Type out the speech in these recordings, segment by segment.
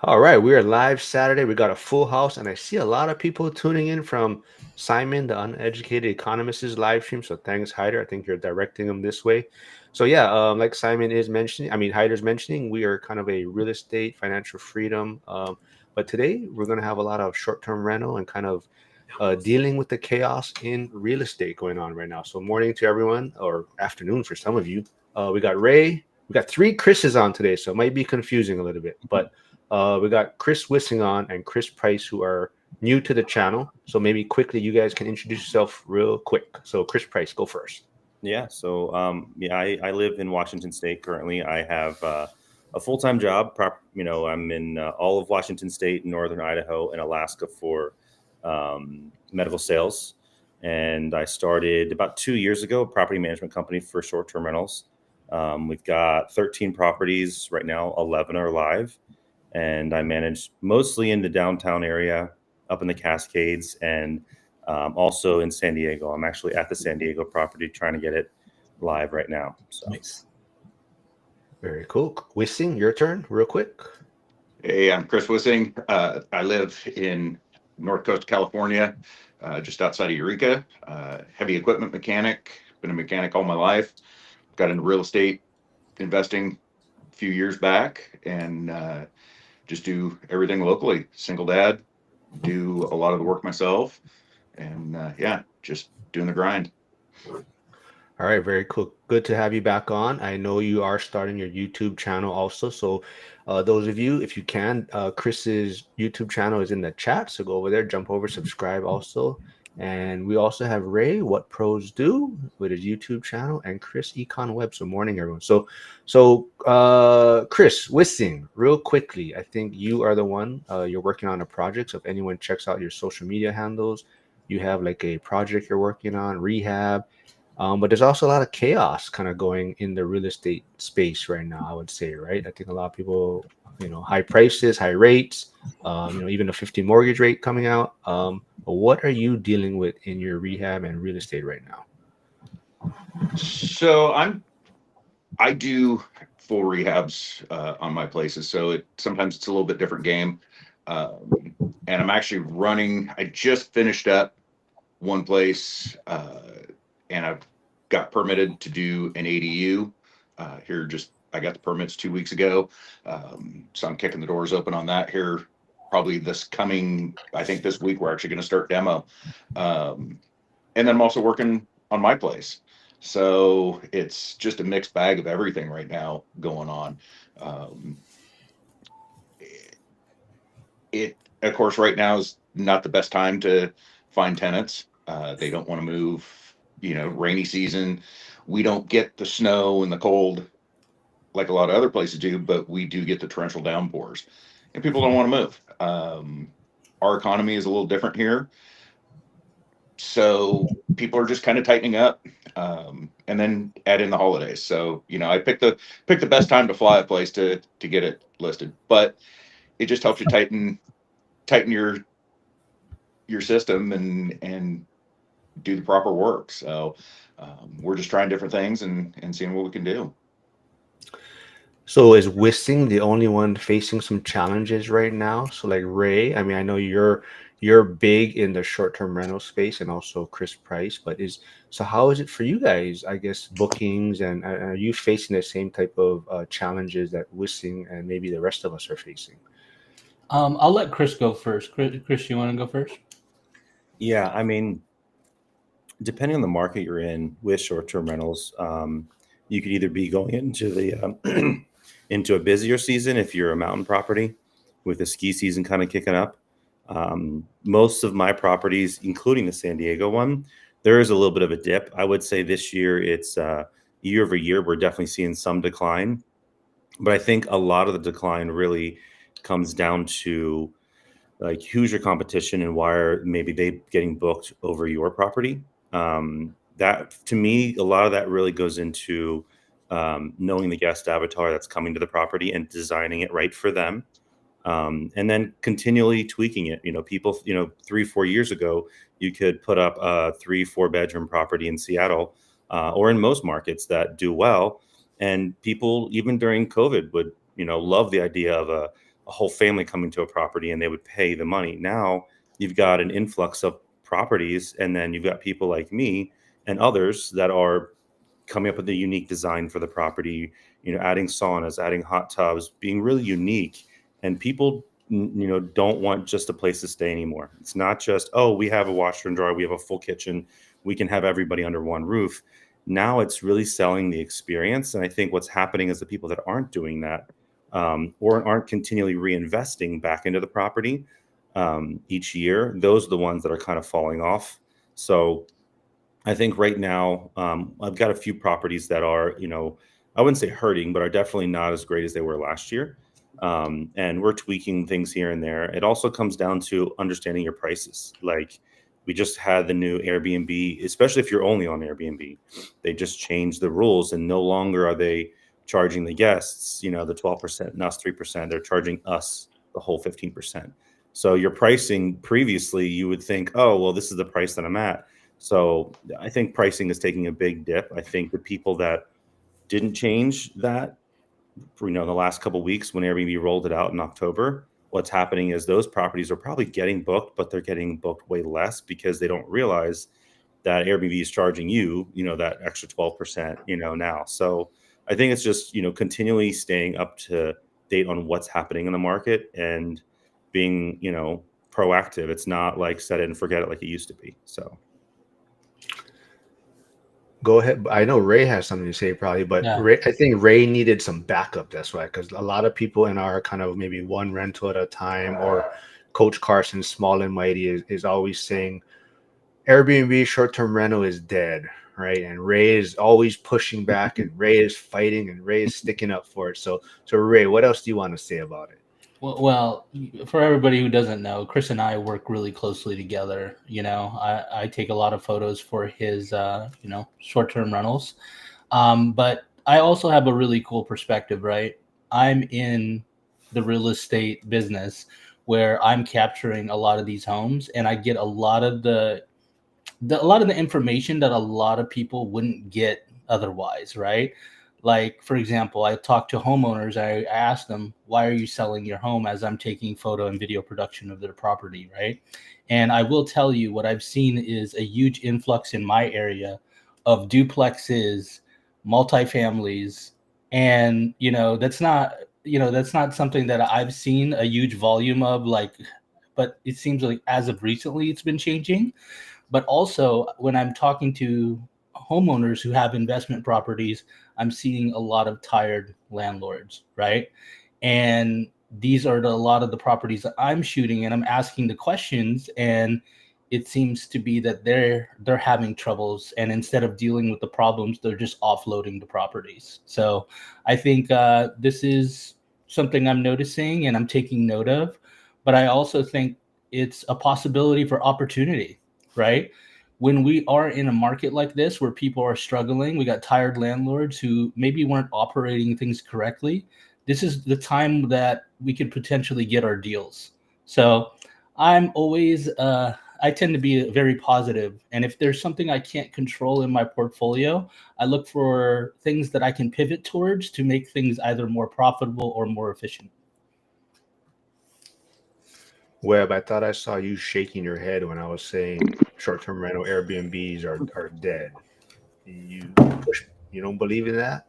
All right, we are live Saturday. We got a full house, and I see a lot of people tuning in from Simon, the uneducated economist's live stream. So thanks, Hyder. I think you're directing them this way. So yeah, like Simon is mentioning, I mean Hyder's mentioning, we are kind of a real estate financial freedom. But today we're going to have a lot of short-term rental and kind of dealing with the chaos in real estate going on right now. So morning to everyone, or afternoon for some of you. We got Ray. We got three Chris's on today, so it might be confusing a little bit, but. We got Chris Wissing on and Chris Price, who are new to the channel. So maybe quickly, you guys can introduce yourself real quick. So Chris Price, go first. I live in Washington State currently. I have a full-time job. I'm in all of Washington State, northern Idaho, and Alaska for medical sales. And I started about 2 years ago a property management company for short-term rentals. We've got 13 properties right now. 11 are live, and I manage mostly in the downtown area, up in the Cascades, and also in San Diego. I'm actually at the San Diego property trying to get it live right now. So Nice. Very cool. Wissing, your turn, real quick. Hey, I'm Chris Wissing. I live in North Coast of California, just outside of Eureka. Heavy equipment mechanic. Been a mechanic all my life. Got into real estate investing a few years back, and just do everything locally. Single dad, do a lot of the work myself, and yeah, just doing the grind. All right, very cool. Good to have you back on. I know you are starting your YouTube channel also. So, those of you, if you can, Chris's YouTube channel is in the chat. So go over there, jump over, subscribe also. And we also have Ray, What Pros Do, with his YouTube channel, and Chris Econ Web. So morning, everyone. So Chris Wissing, real quickly, I think you are the one. You're working on a project. So if anyone checks out your social media handles, you have like a project you're working on, rehab. But there's also a lot of chaos kind of going in the real estate space right now, I would say, right? I think a lot of people, high prices, high rates, even a 50 mortgage rate coming out. But what are you dealing with in your rehab and real estate right now? So I do full rehabs on my places, so sometimes it's a little bit different game. And I'm actually running. I just finished up one place, and I've got permitted to do an ADU here. I got the permits 2 weeks ago, so I'm kicking the doors open on that here. Probably I think this week we're actually going to start demo, and then I'm also working on my place. So it's just a mixed bag of everything right now going on. Um, it of course right now is not the best time to find tenants. They don't want to move. Rainy season. We don't get the snow and the cold like a lot of other places do, but we do get the torrential downpours, and people don't want to move. Our economy is a little different here, so people are just kind of tightening up, and then add in the holidays. So I picked the best time to fly a place to get it listed, but it just helps you tighten your system and do the proper work. So we're just trying different things and seeing what we can do. So is Wissing the only one facing some challenges right now? So like Ray, I mean, I know you're big in the short-term rental space, and also Chris Price, but how is it for you guys? I guess bookings, and are you facing the same type of challenges that Wissing and maybe the rest of us are facing? I'll let Chris go first. Chris, you want to go first? yeah, I mean, depending on the market you're in with short-term rentals, you could either be going into the into a busier season if you're a mountain property with the ski season kind of kicking up. Most of my properties, including the San Diego one, there is a little bit of a dip. I would say this year it's year over year, we're definitely seeing some decline. But I think a lot of the decline really comes down to like who's your competition and why are maybe they getting booked over your property. That to me, a lot of that really goes into knowing the guest avatar that's coming to the property and designing it right for them, and then continually tweaking it. People, 3 4 years ago you could put up a 3 4 bedroom property in Seattle, or in most markets that do well, and people even during COVID would love the idea of a whole family coming to a property and they would pay the money. Now you've got an influx of properties, and then you've got people like me and others that are coming up with a unique design for the property, adding saunas, adding hot tubs, being really unique. And people, don't want just a place to stay anymore. It's not just, oh, we have a washer and dryer, we have a full kitchen, we can have everybody under one roof. Now it's really selling the experience. And I think what's happening is the people that aren't doing that, or aren't continually reinvesting back into the property each year, those are the ones that are kind of falling off. So I think right now, I've got a few properties that are, I wouldn't say hurting, but are definitely not as great as they were last year. And we're tweaking things here and there. It also comes down to understanding your prices. Like, we just had the new Airbnb, especially if you're only on Airbnb, they just changed the rules, and no longer are they charging the guests, the 12%, and us 3%. They're charging us the whole 15%. So your pricing previously, you would think, oh, well, this is the price that I'm at. So I think pricing is taking a big dip. I think the people that didn't change that for, the last couple of weeks when Airbnb rolled it out in October, what's happening is those properties are probably getting booked, but they're getting booked way less because they don't realize that Airbnb is charging you, that extra 12%, now. So I think it's just, continually staying up to date on what's happening in the market and being, proactive. It's not like set it and forget it like it used to be. So. Go ahead. I know Ray has something to say probably, but Yeah. I think Ray needed some backup. That's why, because a lot of people in our kind of maybe one rental at a time, or Coach Carson, Small and Mighty, is always saying Airbnb short-term rental is dead, right? And Ray is always pushing back, and Ray is fighting, and Ray is sticking up for it. So Ray, what else do you want to say about it? Well, for everybody who doesn't know, Chris and I work really closely together. I take a lot of photos for his, short-term rentals. But I also have a really cool perspective, right? I'm in the real estate business where I'm capturing a lot of these homes, and I get a lot of the information that a lot of people wouldn't get otherwise, right? Like, for example, I talk to homeowners. I ask them, why are you selling your home, as I'm taking photo and video production of their property, right? And I will tell you, what I've seen is a huge influx in my area of duplexes, multifamilies, and that's not something that I've seen a huge volume of, like, but it seems like as of recently it's been changing. But also, when I'm talking to homeowners who have investment properties, I'm seeing a lot of tired landlords, right? And these are a lot of the properties that I'm shooting, and I'm asking the questions, and it seems to be that they're having troubles, and instead of dealing with the problems, they're just offloading the properties. So I think this is something I'm noticing and I'm taking note of. But I also think it's a possibility for opportunity, right? When we are in a market like this where people are struggling, we got tired landlords who maybe weren't operating things correctly. This is the time that we could potentially get our deals. So I'm always, I tend to be very positive. And if there's something I can't control in my portfolio, I look for things that I can pivot towards to make things either more profitable or more efficient. Webb, I thought I saw you shaking your head when I was saying short-term rental Airbnbs are dead. You you don't believe in that?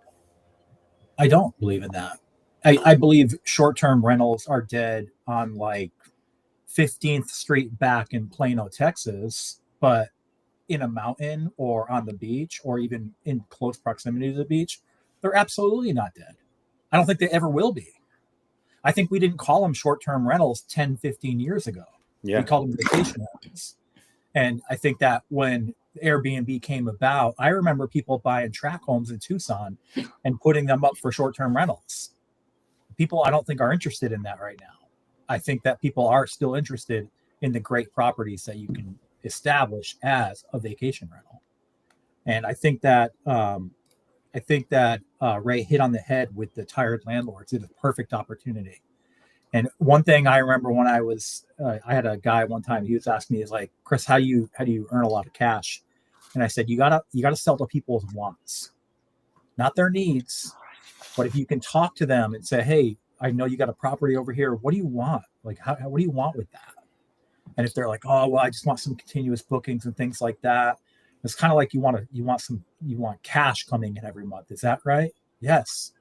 I don't believe in that. I believe short-term rentals are dead on like 15th Street back in Plano, Texas, but in a mountain or on the beach or even in close proximity to the beach, they're absolutely not dead. I don't think they ever will be. I think we didn't call them short-term rentals 10, 15 years ago. Yeah. We called them vacation homes. And I think that when Airbnb came about, I remember people buying tract homes in Tucson and putting them up for short-term rentals. People, I don't think, are interested in that right now. I think that people are still interested in the great properties that you can establish as a vacation rental. And I think that Ray hit on the head with the tired landlords. It's a perfect opportunity. And one thing I remember when I had a guy one time, he was asking me, he's like, Chris, how do you earn a lot of cash? And I said, you gotta sell to people's wants, not their needs. But if you can talk to them and say, hey, I know you got a property over here. What do you want? Like, what do you want with that? And if they're like, oh, well, I just want some continuous bookings and things like that, it's kind of like you want cash coming in every month. Is that right? Yes.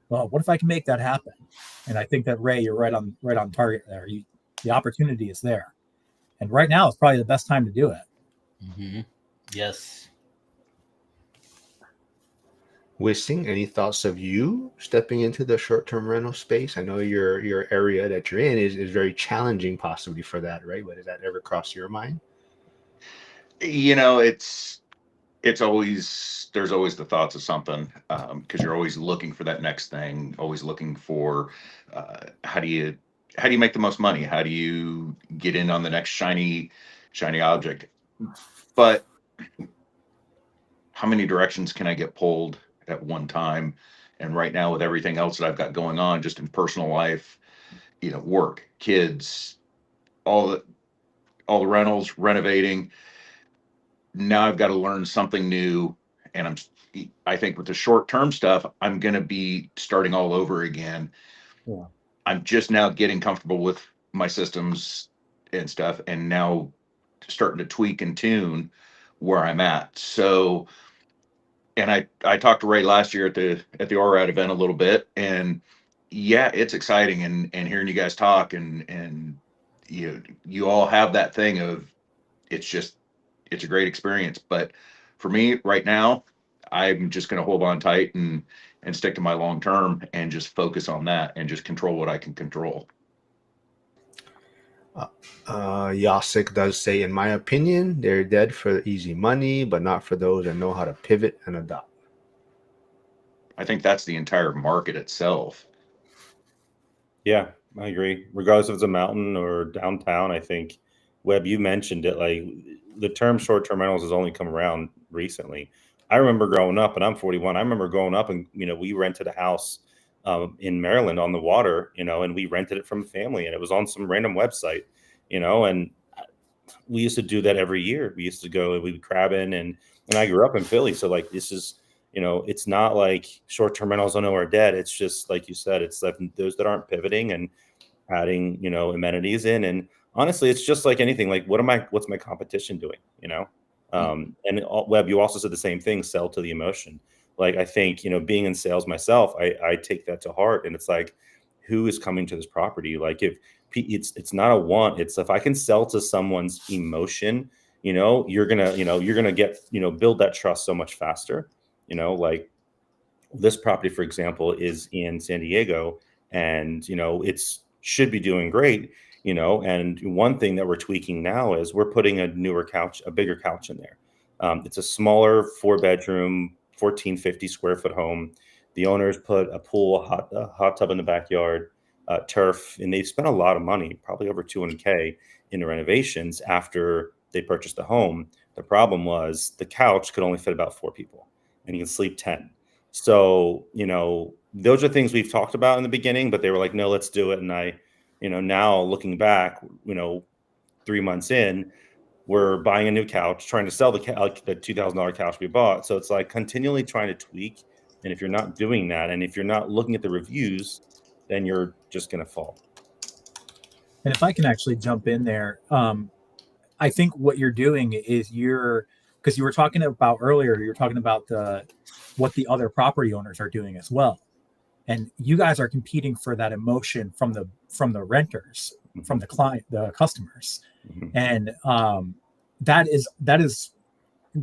Well, what if I can make that happen? And I think that Ray, you're right on target there. The opportunity is there, and right now is probably the best time to do it. Mm-hmm. Yes. Wissing, any thoughts of you stepping into the short-term rental space? I know your area that you're in is very challenging, possibly for that, right? But does that ever cross your mind? You know, it's always, there's always the thoughts of something, because you're always looking for that next thing, always looking for how do you make the most money? How do you get in on the next shiny object? But how many directions can I get pulled at one time? And right now, with everything else that I've got going on, just in personal life, work, kids, all the rentals, renovating. Now I've got to learn something new, and I think with the short term stuff, I'm going to be starting all over again. Yeah. I'm just now getting comfortable with my systems and stuff, and now starting to tweak and tune where I'm at. So, and I talked to Ray last year at the ORAD event a little bit, and yeah, it's exciting, and hearing you guys talk, and you all have that thing of, it's a great experience. But for me right now, I'm just going to hold on tight and stick to my long term and just focus on that and just control what I can control. Yasik does say, in my opinion, they're dead for the easy money, but not for those that know how to pivot and adapt. I think that's the entire market itself. Yeah, I agree. Regardless if it's a mountain or downtown, I think, Webb, you mentioned it. Like the term short-term rentals has only come around recently. I remember growing up, and I'm 41. I remember growing up, and we rented a house in Maryland on the water, and we rented it from a family, and it was on some random website, and we used to do that every year. We used to go, we would crab in, and I grew up in Philly, so like this is. It's not like short-term rentals I know are dead. It's just like you said, it's like those that aren't pivoting and adding, amenities in. And honestly, it's just like anything. Like, what's my competition doing? Webb, you also said the same thing. Sell to the emotion. Like, I think, being in sales myself, I take that to heart. And it's like, who is coming to this property? Like, if it's not a want, it's if I can sell to someone's emotion, you're gonna get, build that trust so much faster. Like this property, for example, is in San Diego, and it's should be doing great. And one thing that we're tweaking now is we're putting a bigger couch in there. It's a smaller 4-bedroom, 1,450 square foot home. The owners put a pool, a hot tub in the backyard, turf, and they've spent a lot of money, probably over $200K in the renovations after they purchased the home. The problem was the couch could only fit about 4 people, and you can sleep 10. So, those are things we've talked about in the beginning, but they were like, no, let's do it. And I, now looking back, 3 months in, we're buying a new couch, trying to sell the $2,000 couch we bought. So it's like continually trying to tweak. And if you're not doing that, and if you're not looking at the reviews, then you're just going to fall. And if I can actually jump in there, I think what you're doing is because you were talking about earlier, you're talking about what the other property owners are doing as well, and you guys are competing for that emotion from the renters, Mm-hmm. from the customers, Mm-hmm. and that is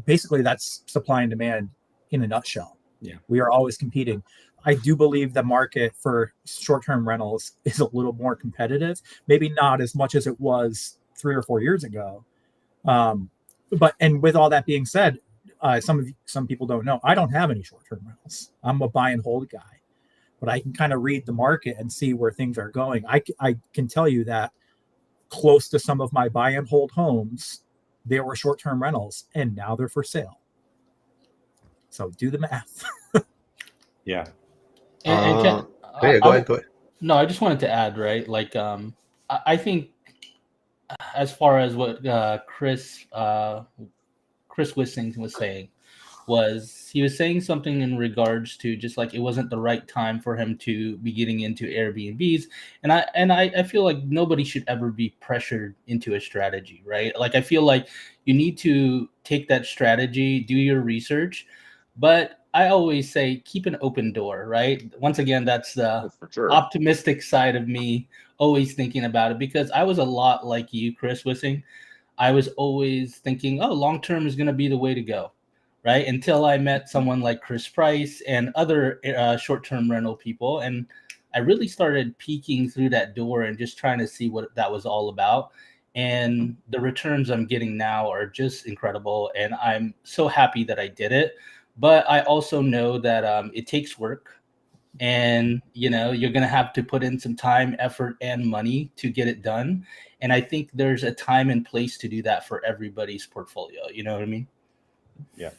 basically that's supply and demand in a nutshell. Yeah, we are always competing. I do believe the market for short-term rentals is a little more competitive, maybe not as much as it was 3 or 4 years ago. But with all that being said, some people don't know, I don't have any short-term rentals. I'm a buy and hold guy, but I can kind of read the market and see where things are going. I can tell you that close to some of my buy and hold homes, there were short-term rentals, and now they're for sale. So do the math. yeah. And Yeah, go ahead. No, I just wanted to add, right? Like, I think as far as what Chris Wissing was saying, was he was saying something in regards to just like it wasn't the right time for him to be getting into Airbnbs. And I feel like nobody should ever be pressured into a strategy, right? Like I feel like you need to take that strategy, do your research, but I always say keep an open door, right? Once again, that's the For sure. optimistic side of me always thinking about it, because I was a lot like you, Chris, Wissing. I was always thinking, oh, long term is going to be the way to go, right? Until I met someone like Chris Price and other short term rental people. And I really started peeking through that door and just trying to see what that was all about. And the returns I'm getting now are just incredible. And I'm so happy that I did it. But I also know that it takes work, and you're going to have to put in some time, effort, and money to get it done. And I think there's a time and place to do that for everybody's portfolio. You know what I mean? Yeah,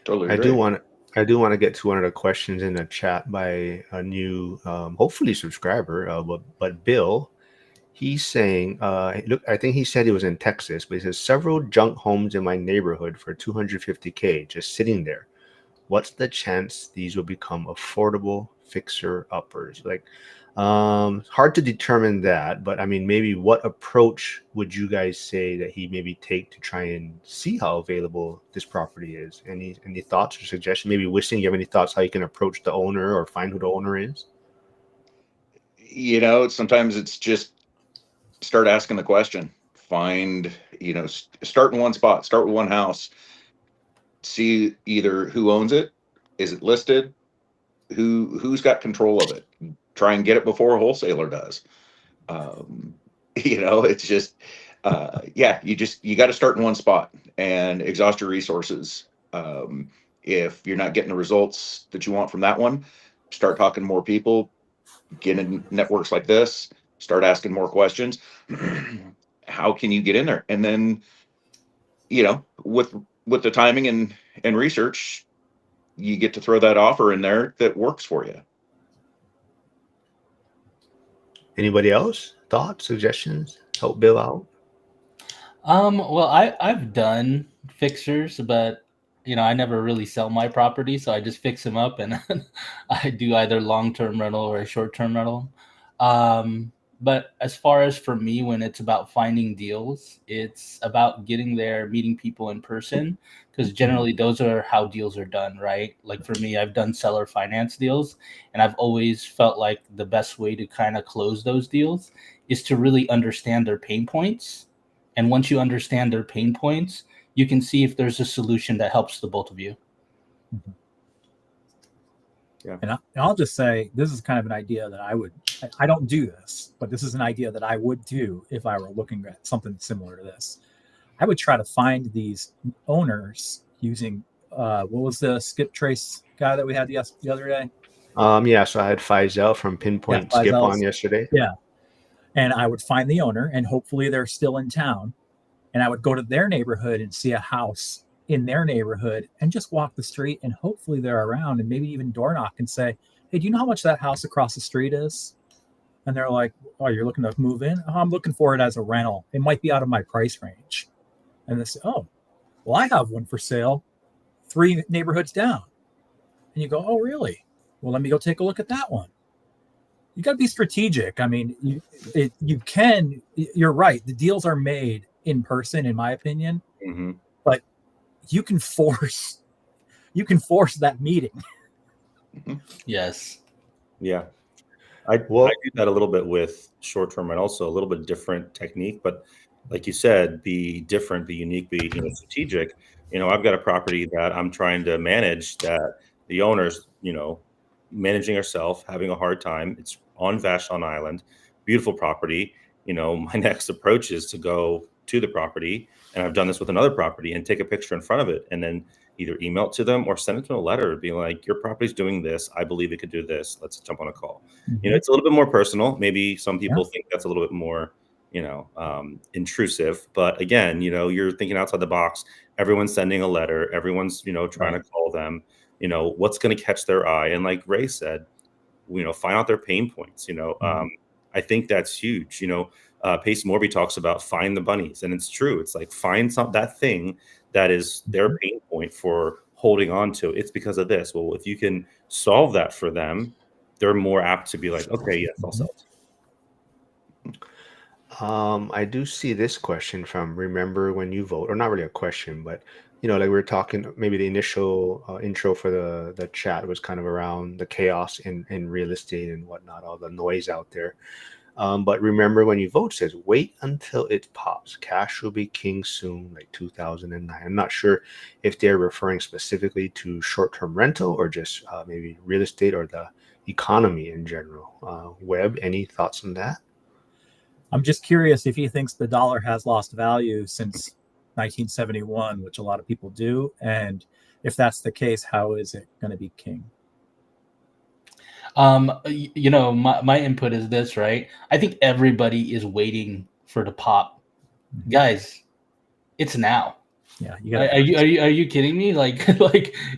Totally I agree. do want to get to one of the questions in the chat by a new, hopefully subscriber. But Bill, he's saying, look, I think he said he was in Texas, but he says several junk homes in my neighborhood for $250K just sitting there. What's the chance these will become affordable fixer uppers? Like, hard to determine that, but I mean, maybe what approach would you guys say that he maybe take to try and see how available this property is? Any thoughts or suggestions? Maybe Wissing, you have any thoughts how you can approach the owner or find who the owner is? Sometimes it's just start asking the question. Find, start in one spot, start with one house, see either who owns it, is it listed, who's got control of it. Try and get it before a wholesaler does. It's just you got to start in one spot and exhaust your resources. If you're not getting the results that you want from that one, start talking to more people, get in networks like this, start asking more questions. How can you get in there? And then, with the timing and research, you get to throw that offer in there that works for you. Anybody else? Thoughts, suggestions? Help Bill out? Well, I've done fixers, but I never really sell my property, so I just fix them up, and I do either long-term rental or a short-term rental. But as far as for me, when it's about finding deals, it's about getting there, meeting people in person, because generally those are how deals are done, right? Like for me, I've done seller finance deals, and I've always felt like the best way to kind of close those deals is to really understand their pain points. And once you understand their pain points, you can see if there's a solution that helps the both of you. yeah. And I'll just say, this is kind of an idea that I don't do this, but this is an idea that I would do if I were looking at something similar to this. I would try to find these owners using, what was the skip trace guy that we had the other day? So I had Faisal from Pinpoint Yeah, Skip on Faisal's. yesterday. Yeah. And I would find the owner, and hopefully they're still in town. And I would go to their neighborhood and see a house in their neighborhood and just walk the street, and hopefully they're around, and maybe even door knock and say, hey, do you know how much that house across the street is? And they're like, oh, you're looking to move in? Oh, I'm looking for it as a rental. It might be out of my price range. And they say, oh, well, I have one for sale 3 neighborhoods down. And you go, oh, really? Well, let me go take a look at that one. You got to be strategic. I mean, you're right. The deals are made in person, in my opinion, but you can force that meeting. Yes. Yeah. I do that a little bit with short-term and also a little bit different technique, but like you said, be different, be unique, be strategic. I've got a property that I'm trying to manage that the owner's, managing herself, having a hard time. It's on Vashon Island, beautiful property. My next approach is to go to the property, and I've done this with another property, and take a picture in front of it, and then either email it to them or send it to a letter, being like, your property's doing this. I believe it could do this. Let's jump on a call. It's a little bit more personal. Maybe some people think that's a little bit more, intrusive. But again, you're thinking outside the box. Everyone's sending a letter. Everyone's, trying to call them. What's going to catch their eye? And like Ray said, find out their pain points. I think that's huge. Pace Morby talks about find the bunnies, and it's true. It's like find that thing that is their pain point for holding on to it. It's because of this. Well, if you can solve that for them, they're more apt to be like, okay, yes, I'll sell it. I do see this question from Remember When You Vote, or not really a question, but like we were talking, maybe the initial intro for the chat was kind of around the chaos in real estate and whatnot, all the noise out there. But Remember When You Vote says, wait until it pops. Cash will be king soon, like 2009. I'm not sure if they're referring specifically to short-term rental or just maybe real estate or the economy in general. Webb, any thoughts on that? I'm just curious if he thinks the dollar has lost value since 1971, which a lot of people do. And if that's the case, how is it going to be king? My input is this, right? I think everybody is waiting for the pop. Guys, it's now. Yeah, you got. Are you kidding me? Like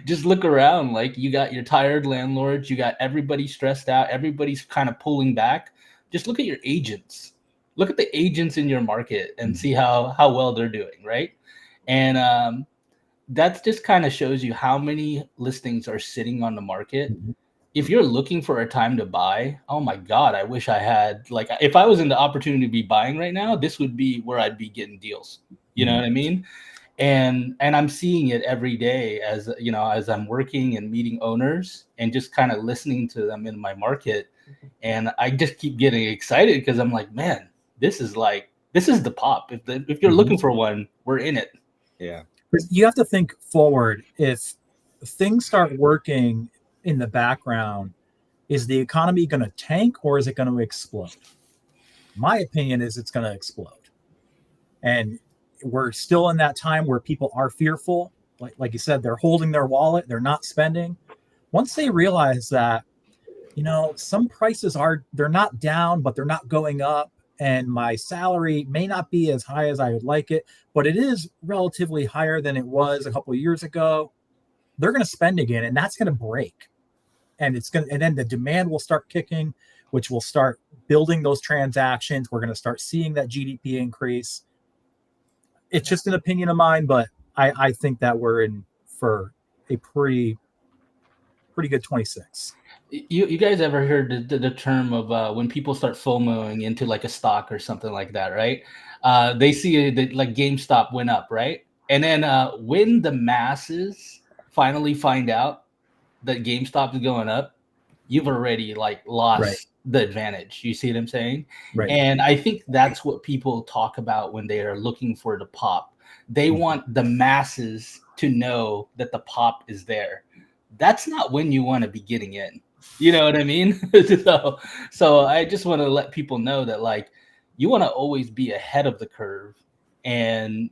just look around. Like, you got your tired landlords, you got everybody stressed out, everybody's kind of pulling back. Just look at your agents. Look at the agents in your market and see how well they're doing, right? And that just kind of shows you how many listings are sitting on the market. If you're looking for a time to buy, oh my God, I wish I had, like, if I was in the opportunity to be buying right now, this would be where I'd be getting deals. You know what I mean? And I'm seeing it every day as I'm working and meeting owners and just kind of listening to them in my market. And I just keep getting excited because I'm like, man, this is the pop. If you're looking for one, we're in it. Yeah. You have to think forward. If things start working in the background, is the economy going to tank or is it going to explode? My opinion is it's going to explode. And we're still in that time where people are fearful. Like you said, they're holding their wallet, they're not spending. Once they realize that, some prices they're not down, but they're not going up. And my salary may not be as high as I would like it, but it is relatively higher than it was a couple of years ago. They're going to spend again, and that's going to break. And then the demand will start kicking, which will start building those transactions. We're going to start seeing that GDP increase. It's just an opinion of mine, but I think that we're in for a pretty good 26. You guys ever heard the term of when people start FOMOing into like a stock or something like that, right? They see that like GameStop went up, right? And then when the masses finally find out that GameStop is going up, you've already like lost the advantage. You see what I'm saying? Right. And I think that's what people talk about when they are looking for the pop. They want the masses to know that the pop is there. That's not when you want to be getting in. You know what I mean? So I just want to let people know that, like, you want to always be ahead of the curve. And,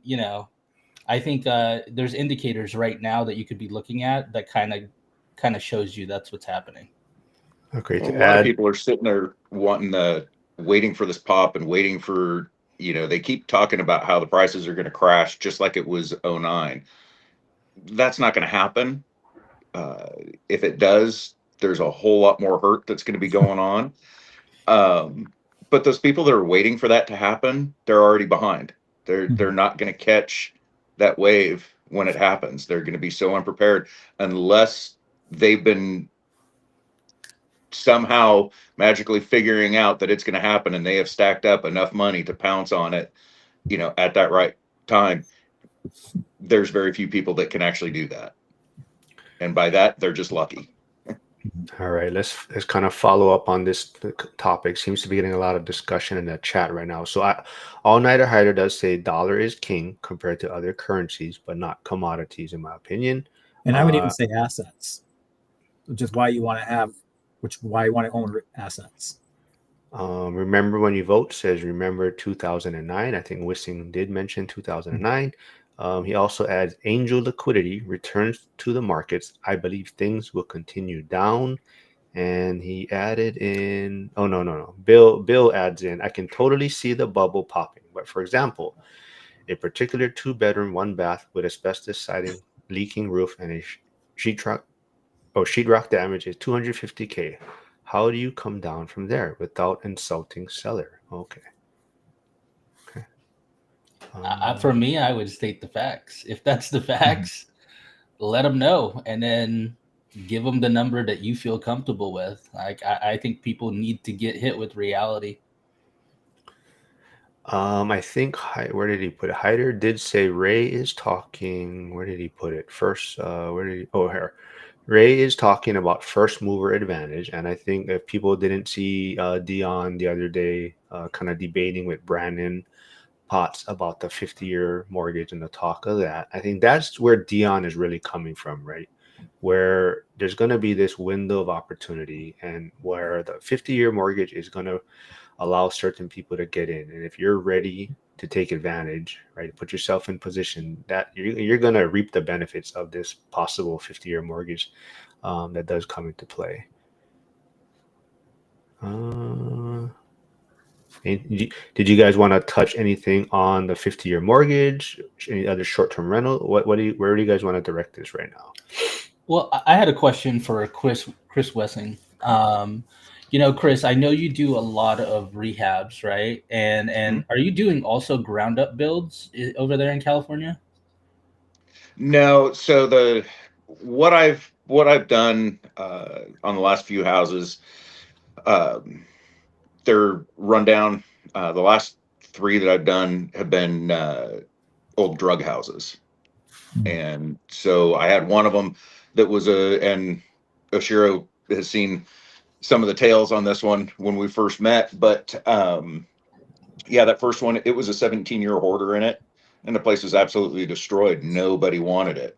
I think there's indicators right now that you could be looking at that kind of shows you that's what's happening. Okay. Well, a lot of people are sitting there waiting for this pop and waiting for, they keep talking about how the prices are going to crash just like it was 09. That's not going to happen. If it does, there's a whole lot more hurt that's going to be going on. But those people that are waiting for that to happen, they're already behind. They're not going to catch that wave when it happens. They're going to be so unprepared unless they've been somehow magically figuring out that it's going to happen and they have stacked up enough money to pounce on it, at that right time. There's very few people that can actually do that. And by that, they're just lucky. All right, let's kind of follow up on this topic. Seems to be getting a lot of discussion in the chat right now. So All Nighter Hider does say dollar is king compared to other currencies, but not commodities, in my opinion. And I would even say assets, which is why you want to own assets. Remember When You Vote says remember 2009. I think Wissing did mention 2009. He also adds angel liquidity returns to the markets. I believe things will continue down. And he added in, oh, no. Bill adds in, I can totally see the bubble popping. But for example, a particular 2-bedroom, 1-bath with asbestos siding, leaking roof, and a sheetrock damage is $250K. How do you come down from there without insulting seller? Okay. For me, I would state the facts. If that's the facts, let them know, and then give them the number that you feel comfortable with. Like I think people need to get hit with reality. I think where did he put it? Hyder did say Ray is talking. Where did he put it? First, where did he? Oh, here. Ray is talking about first mover advantage, and I think if people didn't see Dion the other day, kind of debating with Brandon Potts about the 50-year mortgage and the talk of that, I think that's where Dion is really coming from, right? Where there's going to be this window of opportunity, and where the 50-year mortgage is going to allow certain people to get in. And if you're ready to take advantage, right, put yourself in position that you're going to reap the benefits of this possible 50-year mortgage that does come into play. Did you guys want to touch anything on the 50-year mortgage? Any other short-term rental? Where do you guys want to direct this right now? Well, I had a question for Chris Wessing. Chris, I know you do a lot of rehabs, right? And are you doing also ground up builds over there in California? No, so what I've done on the last few houses, um, they're run down. The last three that I've done have been old drug houses, and so I had one of them that was and Oshiro has seen some of the tales on this one when we first met, but yeah, that first one, it was a 17-year hoarder in it, and the place was absolutely destroyed. Nobody wanted it.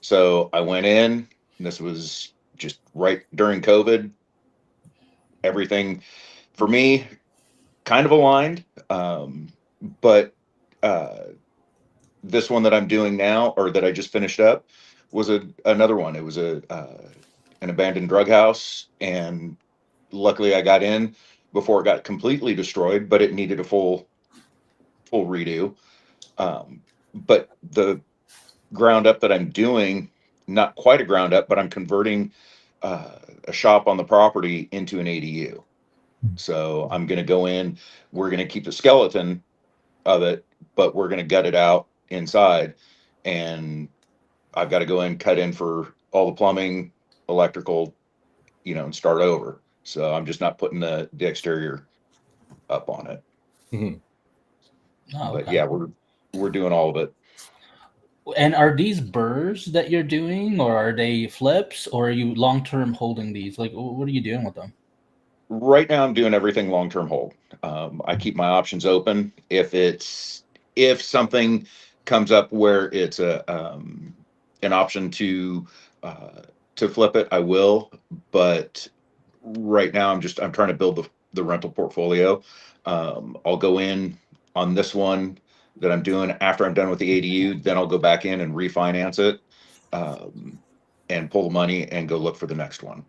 So I went in, and this was just right during COVID. Everything for me kind of aligned. But uh, this one that I'm doing now, or that I just finished up, was another one. It was an abandoned drug house, and luckily I got in before it got completely destroyed, but it needed a full redo. But the ground up that I'm doing, not quite a ground up, but I'm converting a shop on the property into an ADU. So I'm going to go in, we're going to keep the skeleton of it, but we're going to gut it out inside. And I've got to go in, cut in for all the plumbing, electrical, and start over. So I'm just not putting the exterior up on it. Mhm. Oh, But okay. yeah, we're doing all of it. And are these burrs that you're doing, or are they flips, or are you long term holding these? Like, what are you doing with them? Right now I'm doing everything long-term hold. I keep my options open. If something comes up where it's an option to flip it, I will. But right now I'm trying to build the rental portfolio. I'll go in on this one that I'm doing after I'm done with the ADU, then I'll go back in and refinance it, um, and pull the money and go look for the next one.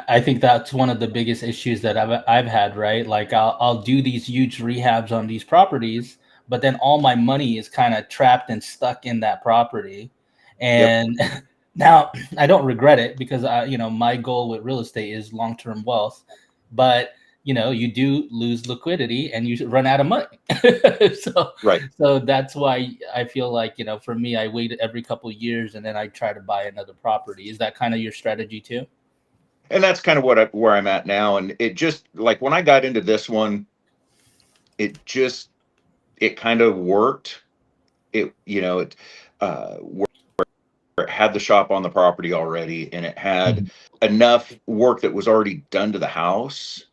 I think that's one of the biggest issues that I've had, right? Like I'll do these huge rehabs on these properties, but then all my money is kind of trapped and stuck in that property. Yep. And now I don't regret it, because my goal with real estate is long-term wealth, but you do lose liquidity and you run out of money. so Right. so that's why I feel like, for me, I wait every couple of years and then I try to buy another property. Is that kind of your strategy too? And that's kind of where I'm at now. And it just, like, when I got into this one, it kind of worked. Where it had the shop on the property already, and it had enough work that was already done to the house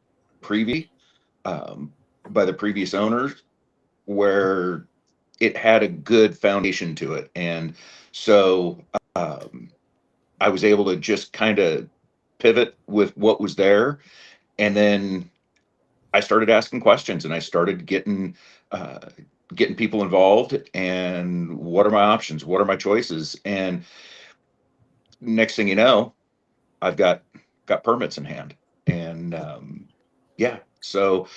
um, by the previous owners, where it had a good foundation to it. And so um, I was able to just kind of pivot with what was there. And then I started asking questions, and I started uh, getting people involved. And what are my options? What are my choices? And next thing you know, I've got permits in hand. And yeah, so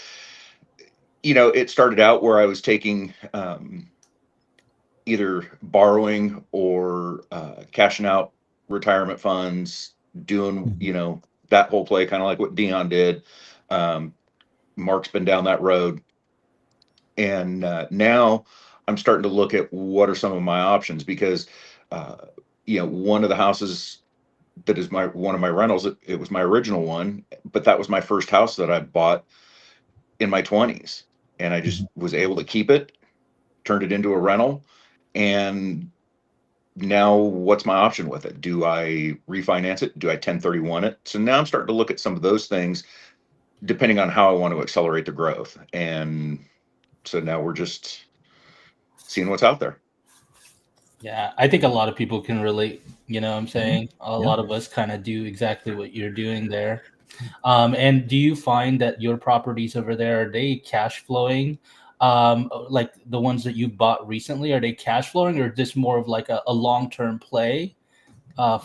it started out where I was taking either borrowing or cashing out retirement funds, doing that whole play, kind of like what Dion did. Um, Mark's been down that road. And now I'm starting to look at what are some of my options, because uh, one of the houses that is one of my rentals, it was my original one, but that was my first house that I bought in my 20s, and I just was able to keep it, turned it into a rental, and now what's my option with it? Do I refinance it? Do I 1031 it? So now I'm starting to look at some of those things depending on how I want to accelerate the growth. And so now we're just seeing what's out there. Yeah, I think a lot of people can relate. You know what I'm saying? A lot of us kind of do exactly what you're doing there. And do you find that your properties over there, are they cash flowing? Like the ones that you bought recently, are they cash flowing, or just more of like a long-term play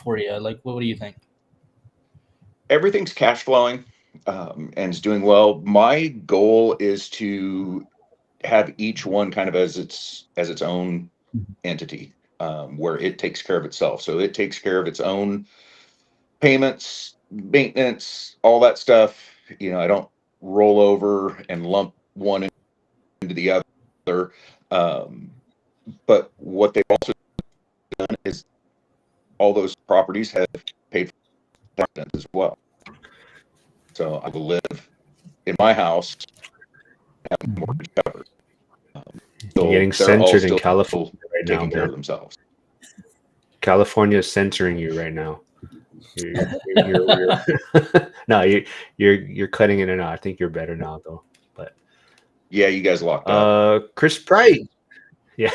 for you? Like, what do you think? Everything's cash flowing, and is doing well. My goal is to have each one kind of as its own entity, where it takes care of itself. So it takes care of its own payments, maintenance, all that stuff. I don't roll over and lump one into the other. But what they've also done is all those properties have paid for rent as well. So I will live in my house, have mortgage covered. You're getting they're all censored in still California right now, taking care of man. themselves. California is censoring you right now. No, you're cutting in and out. I think you're better now though. But Yeah, you guys locked up. Chris Price. Yeah.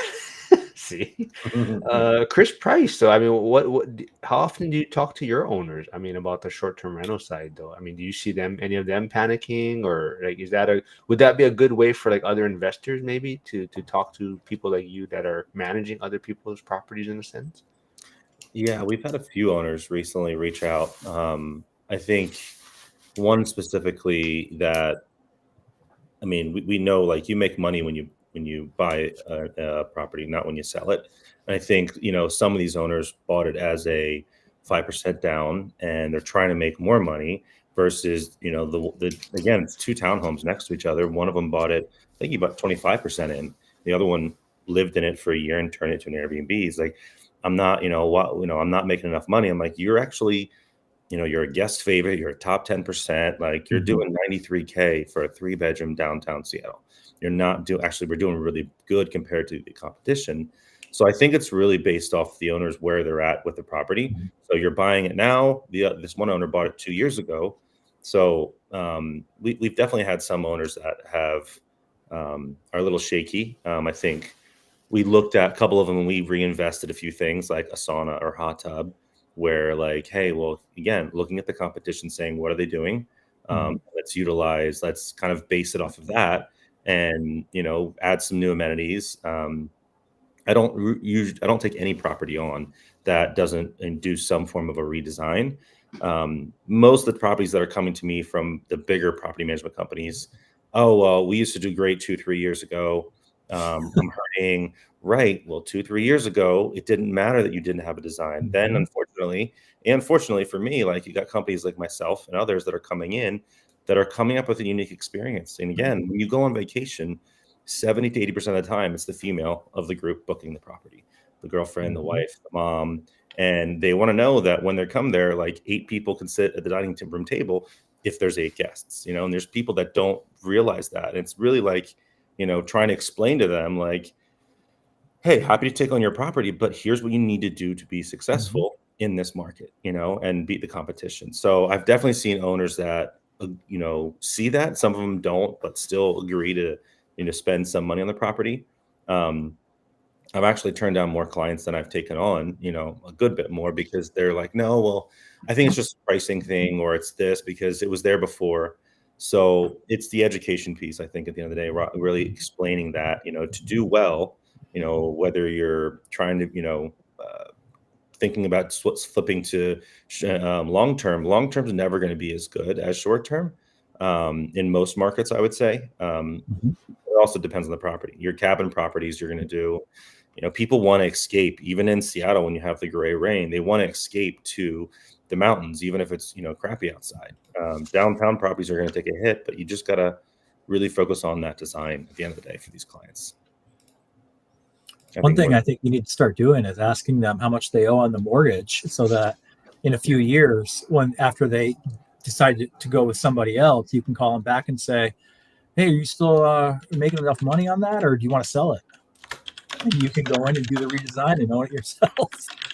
See, Chris Price. So, I mean, how often do you talk to your owners? I mean, about the short-term rental side, though. I mean, do you see any of them panicking, or like, would that be a good way for like other investors maybe to talk to people like you that are managing other people's properties in a sense? Yeah, we've had a few owners recently reach out. I think one specifically that, I mean, we know like you make money when you buy a property, not when you sell it. And I think some of these owners bought it as a 5% down, and they're trying to make more money versus the again, it's two townhomes next to each other. One of them bought it, I think he bought 25% in. The other one lived in it for a year and turned it to an Airbnb. He's like, I'm not, I'm not making enough money. I'm like, you're actually you're a guest favorite, you're a top 10%, like you're doing 93K for a 3-bedroom downtown Seattle. You're not actually, we're doing really good compared to the competition. So I think it's really based off the owners where they're at with the property. So you're buying it now. This one owner bought it 2 years ago. So we've definitely had some owners that have are a little shaky. I think we looked at a couple of them and we reinvested a few things like a sauna or hot tub, where like, hey, well, again, looking at the competition, saying, what are they doing? Let's kind of base it off of that and, add some new amenities. I don't take any property on that doesn't do some form of a redesign. Most of the properties that are coming to me from the bigger property management companies, oh, well, we used to do great 2-3 years ago. I'm hurting. Right. Well, 2-3 years ago, it didn't matter that you didn't have a design. Then, unfortunately for me, like you got companies like myself and others that are coming in that are coming up with a unique experience. And again, when you go on vacation, 70 to 80% of the time, it's the female of the group booking the property, the girlfriend, the wife, the mom. And they want to know that when they come there, like 8 people can sit at the dining room table if there's 8 guests, and there's people that don't realize that. And it's really like, trying to explain to them like, hey, happy to take on your property, but here's what you need to do to be successful in this market, and beat the competition. So I've definitely seen owners that, see that. Some of them don't, but still agree to, spend some money on the property. I've actually turned down more clients than I've taken on, a good bit more, because they're like, no, well, I think it's just a pricing thing, or it's this because it was there before. So it's the education piece, I think, at the end of the day, really explaining that, to do well, whether you're trying to, thinking about what's flipping to long term is never going to be as good as short term in most markets, I would say. It also depends on the property. Your cabin properties, you're going to do, people want to escape. Even in Seattle, when you have the gray rain, they want to escape to the mountains, even if it's, crappy outside. Downtown properties are going to take a hit, but you just got to really focus on that design at the end of the day for these clients. One thing I think you need to start doing is asking them how much they owe on the mortgage, so that in a few years, when after they decide to go with somebody else, you can call them back and say, "Hey, are you still making enough money on that, or do you want to sell it?" And you can go in and do the redesign and own it yourself.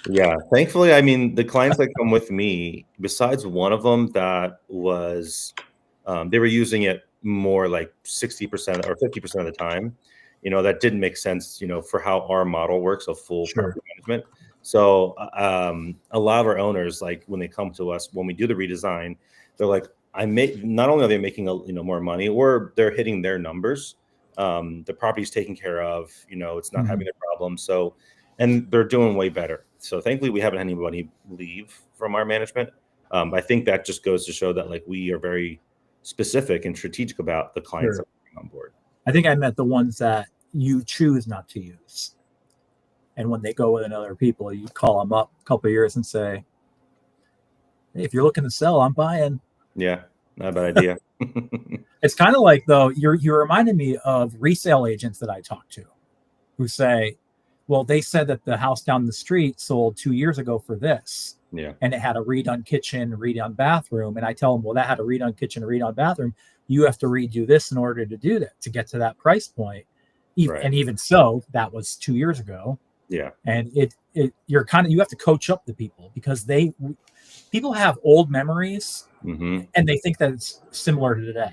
Yeah, thankfully, I mean, the clients that come with me, besides one of them that was, they were using it more like 60% or 50% of the time. That didn't make sense, for how our model works of full Sure. property management. So a lot of our owners, like when they come to us, when we do the redesign, they're like, not only are they making more money, or they're hitting their numbers, the property's taken care of, it's not having a problem. So, and they're doing way better. So thankfully, we haven't had anybody leave from our management. I think that just goes to show that like we are very specific and strategic about the clients that we bring on board. I think I meant the ones that you choose not to use. And when they go with another people, you call them up a couple of years and say, "Hey, if you're looking to sell, I'm buying." Yeah, not a bad idea. It's kind of like, though, you reminded me of resale agents that I talk to who say, well, they said that the house down the street sold 2 years ago for this. Yeah. And it had a redone kitchen, redone bathroom. And I tell them, well, that had a redone kitchen, a redone bathroom. You have to redo this in order to do that, to get to that price point. And even so, that was 2 years ago. Yeah. And you have to coach up the people, because people have old memories and they think that it's similar to today.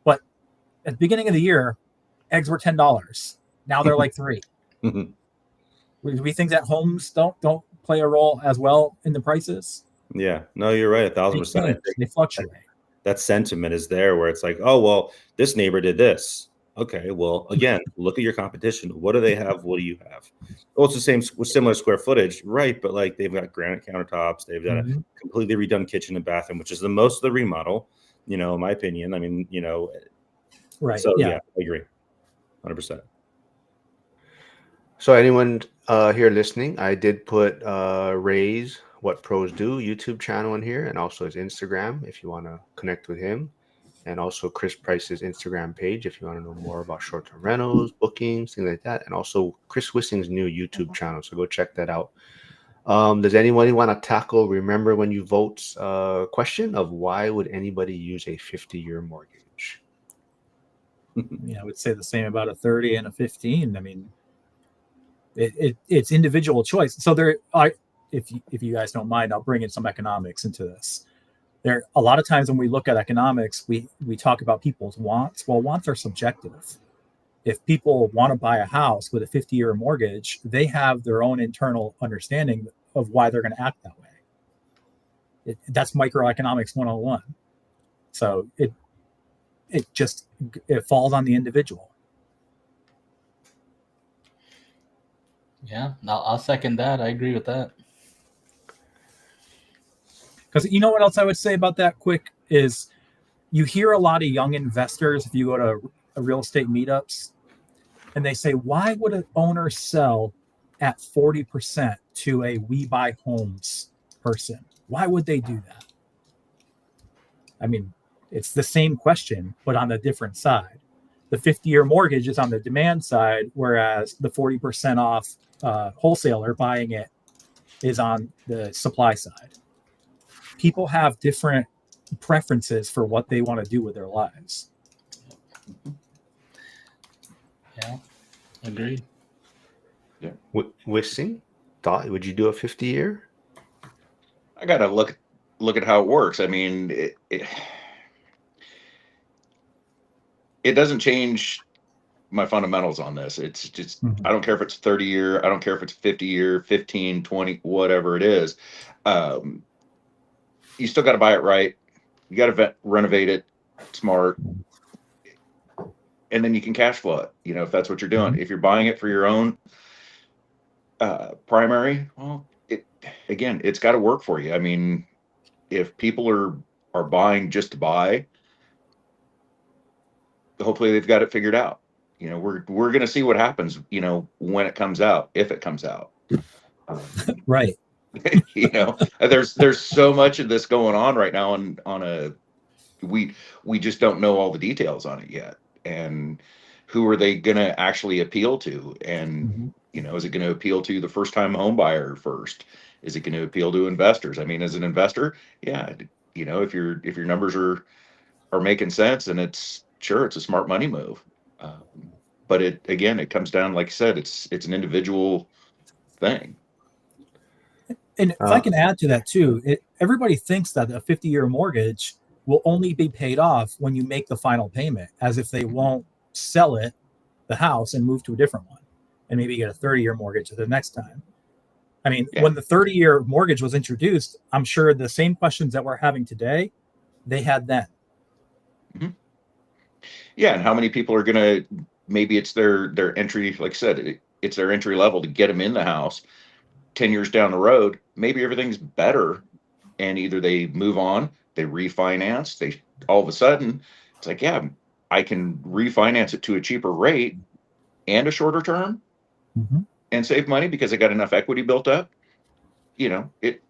But at the beginning of the year, eggs were $10. Now they're like $3. We think that homes don't play a role as well in the prices. Yeah, no, you're right, 1,000%. They fluctuate. That sentiment is there, where it's like, oh, well, this neighbor did this. Okay, well, again, look at your competition. What do they have? What do you have? Well, it's the same with similar square footage, right? But like they've got granite countertops, they've got a completely redone kitchen and bathroom, which is the most of the remodel, in my opinion. I mean, right. So yeah, I agree, 100%. So anyone here listening, I did put Ray's What Pros Do YouTube channel in here, and also his Instagram if you want to connect with him, and also Chris Price's Instagram page if you want to know more about short-term rentals, bookings, things like that, and also Chris Wissing's new YouTube channel. So go check that out. Does anyone want to tackle remember when you vote question of why would anybody use a 50-year mortgage? I would say the same about a 30 and a 15. I mean, it's individual choice. So if you guys don't mind, I'll bring in some economics into this. There, a lot of times when we look at economics, we talk about people's wants. Well, wants are subjective. If people want to buy a house with a 50-year mortgage, they have their own internal understanding of why they're going to act that way. That's microeconomics 101. So it falls on the individual. Yeah, I'll second that. I agree with that. Because you know what else I would say about that quick is you hear a lot of young investors, if you go to real estate meetups, and they say, why would an owner sell at 40% to a We Buy Homes person? Why would they do that? I mean, it's the same question, but on a different side. The 50-year mortgage is on the demand side, whereas the 40% off wholesaler buying it is on the supply side. People have different preferences for what they want to do with their lives. Yeah, agreed. Yeah. Wissing, would you do a 50-year? I gotta look at how it works. I mean, it doesn't change my fundamentals on this. It's just, I don't care if it's 30-year, I don't care if it's 50-year, 15, 20, whatever it is. You still got to buy it right. You got to renovate it smart, and then you can cash flow it, if that's what you're doing. If you're buying it for your own primary, well, it's got to work for you. I mean, if people are buying just to buy, hopefully they've got it figured out. We're going to see what happens, when it comes out, if it comes out. Right. There's so much of this going on right now we just don't know all the details on it yet. And who are they going to actually appeal to? And Is it going to appeal to the first time home buyer first? Is it going to appeal to investors? I mean, as an investor, yeah, if your numbers are making sense, and it's a smart money move. But it comes down, like I said, it's an individual thing. And if I can add to that too, everybody thinks that a 50-year mortgage will only be paid off when you make the final payment, as if they won't sell the house, and move to a different one, and maybe get a 30-year mortgage the next time. I mean, Yeah. when the 30-year mortgage was introduced, I'm sure the same questions that we're having today, they had then. Mm-hmm. Yeah, and how many people are gonna? Maybe it's their entry. Like I said, it's their entry level to get them in the house. 10 years down the road, maybe everything's better, and either they move on, they refinance, they all of a sudden, it's like, yeah, I can refinance it to a cheaper rate and a shorter term and save money because I got enough equity built up. It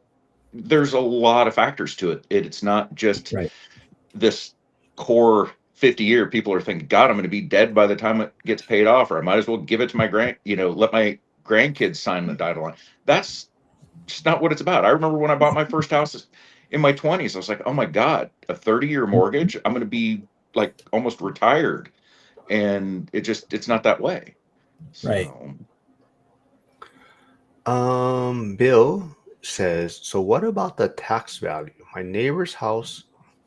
there's a lot of factors to it. It's not just Right. this core 50-year. People are thinking, God, I'm going to be dead by the time it gets paid off, or I might as well give it to my let my grandkids sign the dotted line. That's just not what it's about. I remember when I bought my first house in my 20s, I was like, oh my God, a 30-year mortgage? I'm going to be like almost retired. And it's not that way. Right. Bill says, so what about the tax value? My neighbor's house,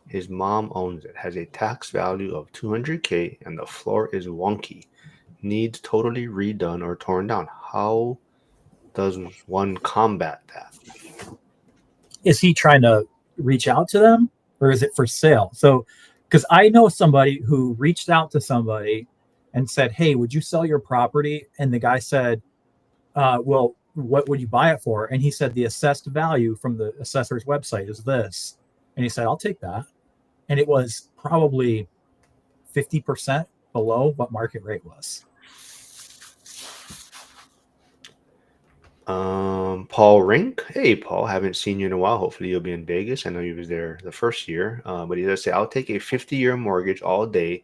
his mom owns it, has a tax value of 200K and the floor is wonky. Needs totally redone or torn down. How does one combat that? Is he trying to reach out to them, or is it for sale? So, because I know somebody who reached out to somebody and said, hey, would you sell your property? And the guy said, well, what would you buy it for? And he said, the assessed value from the assessor's website is this. And he said, I'll take that. And it was probably 50% below what market rate was. Paul Rink. Hey, Paul, haven't seen you in a while. Hopefully you'll be in Vegas. I know you was there the first year. But he does say, I'll take a 50-year mortgage all day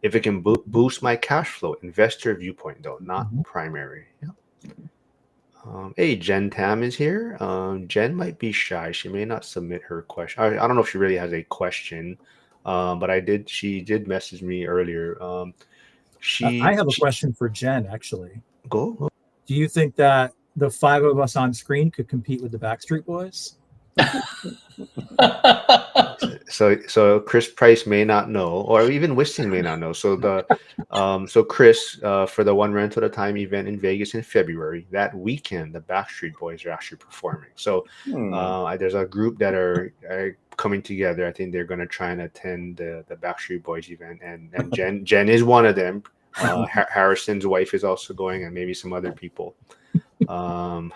if it can boost my cash flow. Investor viewpoint, though, not primary. Yeah. Hey, Jen Tam is here. Jen might be shy. She may not submit her question. I don't know if she really has a question, but she did message me earlier. I have a question for Jen, actually. Go. Do you think that the five of us on screen could compete with the Backstreet Boys? So Chris Price may not know, or even Wisting may not know. So Chris, for the One Rental at a Time event in Vegas in February, that weekend, the Backstreet Boys are actually performing. So there's a group that are coming together. I think they're going to try and attend the Backstreet Boys event, and Jen is one of them. Harrison's wife is also going, and maybe some other people. Good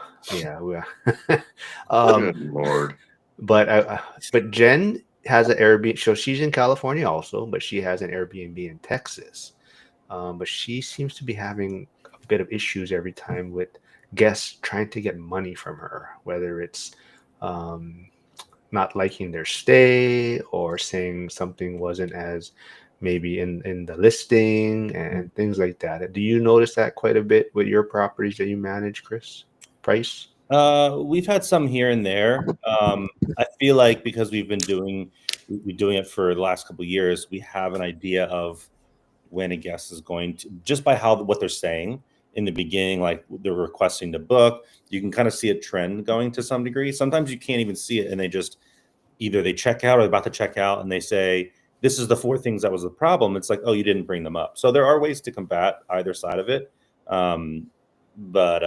Lord. But Jen has an Airbnb. So she's in California also, but she has an Airbnb in Texas. But she seems to be having a bit of issues every time with guests trying to get money from her, whether it's not liking their stay or saying something wasn't as maybe in the listing and things like that. Do you notice that quite a bit with your properties that you manage, Chris Price? We've had some here and there. I feel like because we've been doing it for the last couple of years, we have an idea of when a guest is going to, just by what they're saying in the beginning, like they're requesting to book. You can kind of see a trend going to some degree. Sometimes you can't even see it, and they just either they check out or about to check out, and they say, this is the 4 things that was the problem. It's like, oh, you didn't bring them up. So there are ways to combat either side of it. But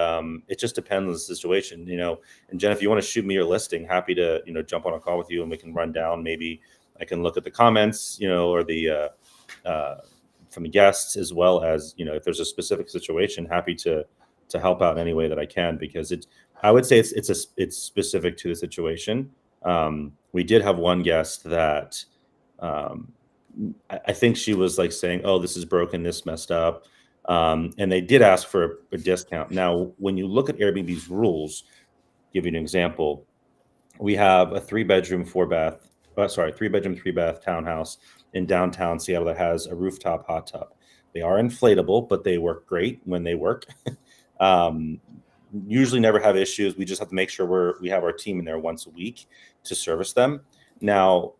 it just depends on the situation, and Jen, if you want to shoot me your listing, happy to, jump on a call with you and we can run down. Maybe I can look at the comments, or the, from the guests, as well as, if there's a specific situation, happy to help out in any way that I can, because I would say it's specific to the situation. We did have one guest that, I think she was like saying, oh, this is broken, this messed up. And they did ask for a discount. Now, when you look at Airbnb's rules, give you an example. We have a 3-bedroom, 3-bath townhouse in downtown Seattle that has a rooftop hot tub. They are inflatable, but they work great when they work. Usually never have issues. We just have to make sure we have our team in there once a week to service them. Now,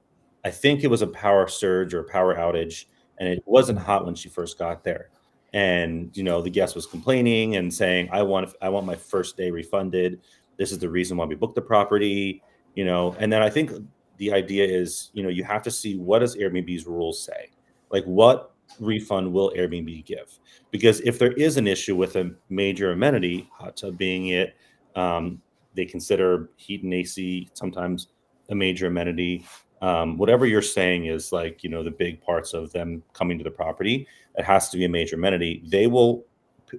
I think it was a power surge or a power outage, and it wasn't hot when she first got there. And the guest was complaining and saying, I want my first day refunded. This is the reason why we booked the property. And then I think the idea is, you have to see, what does Airbnb's rules say? Like, what refund will Airbnb give? Because if there is an issue with a major amenity, hot tub being it, they consider heat and AC sometimes a major amenity. Whatever you're saying is like, the big parts of them coming to the property, it has to be a major amenity. They will,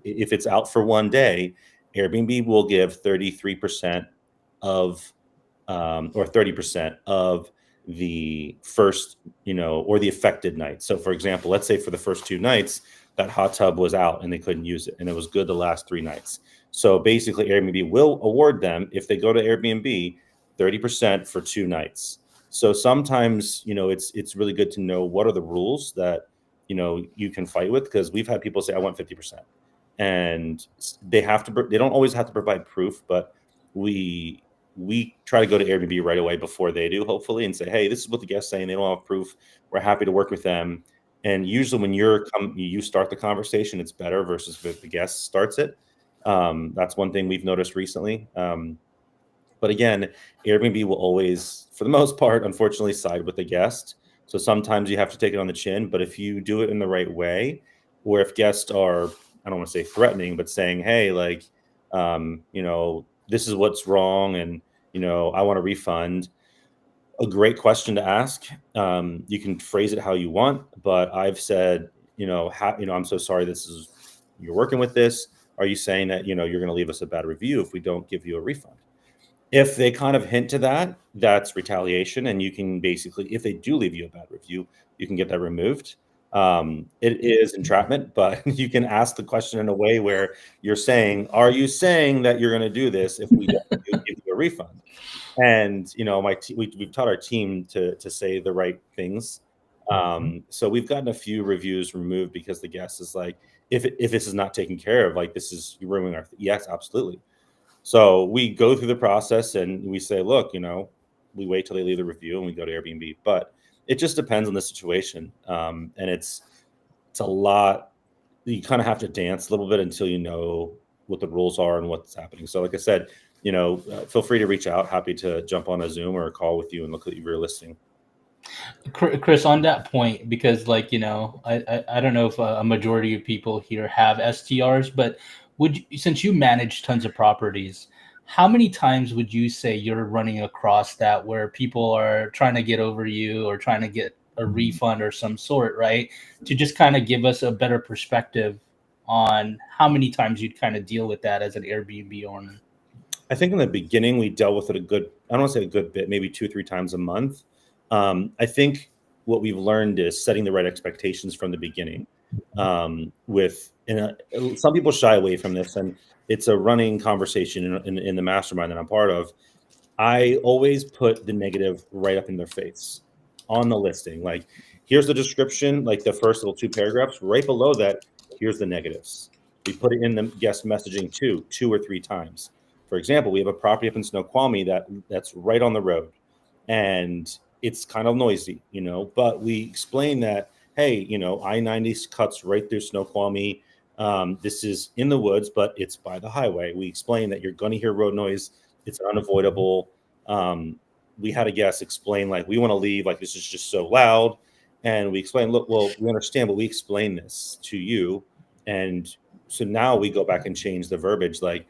if it's out for one day, Airbnb will give 33% of or 30% of the first, or the affected night. So for example, let's say for the first 2 nights, that hot tub was out and they couldn't use it, and it was good the last 3 nights. So basically Airbnb will award them, if they go to Airbnb, 30% for 2 nights. So sometimes, it's really good to know what are the rules that, you can fight with, because we've had people say, I want 50%. And they don't always have to provide proof, but we try to go to Airbnb right away before they do, hopefully, and say, hey, this is what the guest's saying. They don't have proof. We're happy to work with them. And usually when you start the conversation, it's better versus if the guest starts it. That's one thing we've noticed recently. But again, Airbnb will always, for the most part, unfortunately, side with the guest. So sometimes you have to take it on the chin. But if you do it in the right way, or if guests are, I don't want to say threatening, but saying, hey, like, this is what's wrong, and I want a refund. A great question to ask. You can phrase it how you want, but I've said, I'm so sorry. You're working with this. Are you saying that you're going to leave us a bad review if we don't give you a refund? If they kind of hint to that, that's retaliation, and you can basically, if they do leave you a bad review, you can get that removed. It is entrapment, but you can ask the question in a way where you're saying, are you saying that you're going to do this if we don't give you a refund? And we've taught our team to say the right things. So we've gotten a few reviews removed because the guest is like, if this is not taken care of, like, this is ruining our. Yes, absolutely. So we go through the process and we say, look, we wait till they leave the review and we go to Airbnb. But it just depends on the situation, and it's a lot. You kind of have to dance a little bit until you know what the rules are and what's happening. So like I said, feel free to reach out. Happy to jump on a Zoom or a call with you and look at your listing. Chris, on that point, because I don't know if a majority of people here have STRs, but since you manage tons of properties, how many times would you say you're running across that where people are trying to get over you or trying to get a refund or some sort, right? To just kind of give us a better perspective on how many times you'd kind of deal with that as an Airbnb owner. I think in the beginning we dealt with it I don't want to say a good bit, maybe 2 or 3 times a month. I think what we've learned is setting the right expectations from the beginning. Some people shy away from this, and it's a running conversation in the mastermind that I'm part of. I always put the negative right up in their face on the listing. Like, here's the description, like the first little 2 paragraphs. Right below that, here's the negatives. We put it in the guest messaging too, 2 or 3 times. For example, we have a property up in Snoqualmie that's right on the road, and it's kind of noisy, but we explain that, hey, I-90 cuts right through Snoqualmie. This is in the woods, but it's by the highway. We explain that you're going to hear road noise. It's unavoidable. We had a guest explain, like, we want to leave, like, this is just so loud. And we explained, look, well, we understand, but we explain this to you. And so now we go back and change the verbiage, like,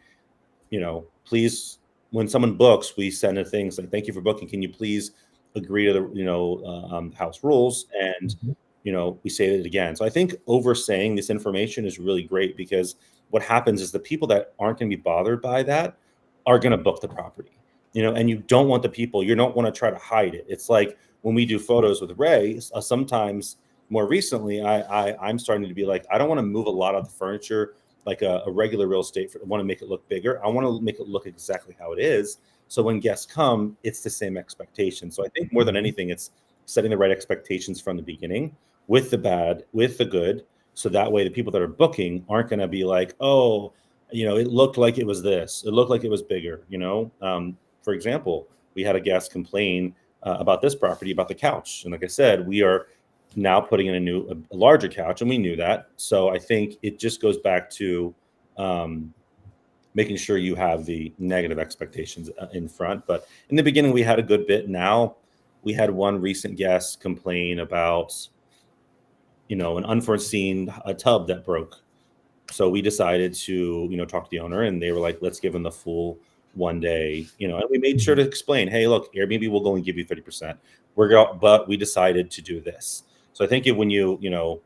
please, when someone books, we send a things like, thank you for booking. Can you please agree to the, house rules? And, we say it again. So I think oversaying this information is really great, because what happens is the people that aren't going to be bothered by that are going to book the property, and you don't want you don't want to try to hide it. It's like when we do photos with Ray, sometimes more recently, I'm starting to be like, I don't want to move a lot of the furniture like a regular real estate. I want to make it look bigger. I want to make it look exactly how it is. So when guests come, it's the same expectation. So I think more than anything, it's setting the right expectations from the beginning, with the bad, with the good. So that way the people that are booking aren't going to be like, oh, it looked like it was this. It looked like it was bigger. For example, we had a guest complain about this property, about the couch, and like I said, we are now putting in a larger couch, and we knew that. So I think it just goes back to making sure you have the negative expectations in front. But in the beginning, we had a good bit. Now we had one recent guest complain about, an unforeseen tub that broke. So we decided to, talk to the owner, and they were like, let's give them the full 1 day, and we made sure to explain, hey, look, Airbnb will go and give you 30%. But we decided to do this. So I think when you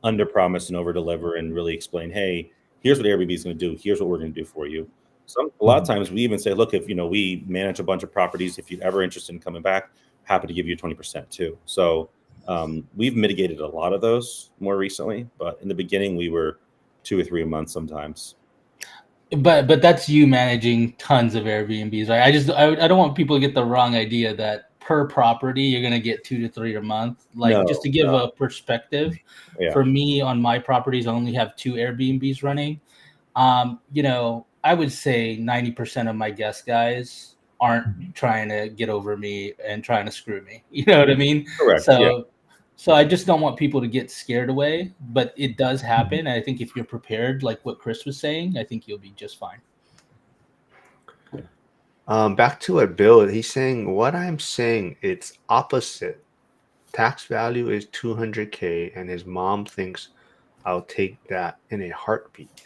under promise and over deliver and really explain, hey, here's what Airbnb is going to do. Here's what we're going to do for you. A lot of times we even say, look, if we manage a bunch of properties, if you're ever interested in coming back, happy to give you 20% too. So we've mitigated a lot of those more recently, but in the beginning we were 2 or 3 a month sometimes. But that's you managing tons of Airbnbs, right? I don't want people to get the wrong idea that per property you're going to get 2 to 3 a month. Like, just to give a perspective, for me on my properties, I only have 2 Airbnbs running. I would say 90% of my guest guys aren't trying to get over me and trying to screw me. You know what I mean? Correct. So I just don't want people to get scared away, but it does happen. And I think if you're prepared, like what Chris was saying, I think you'll be just fine. Back to what Bill, he's saying, what I'm saying, it's opposite. Tax value is 200K, and his mom thinks I'll take that in a heartbeat.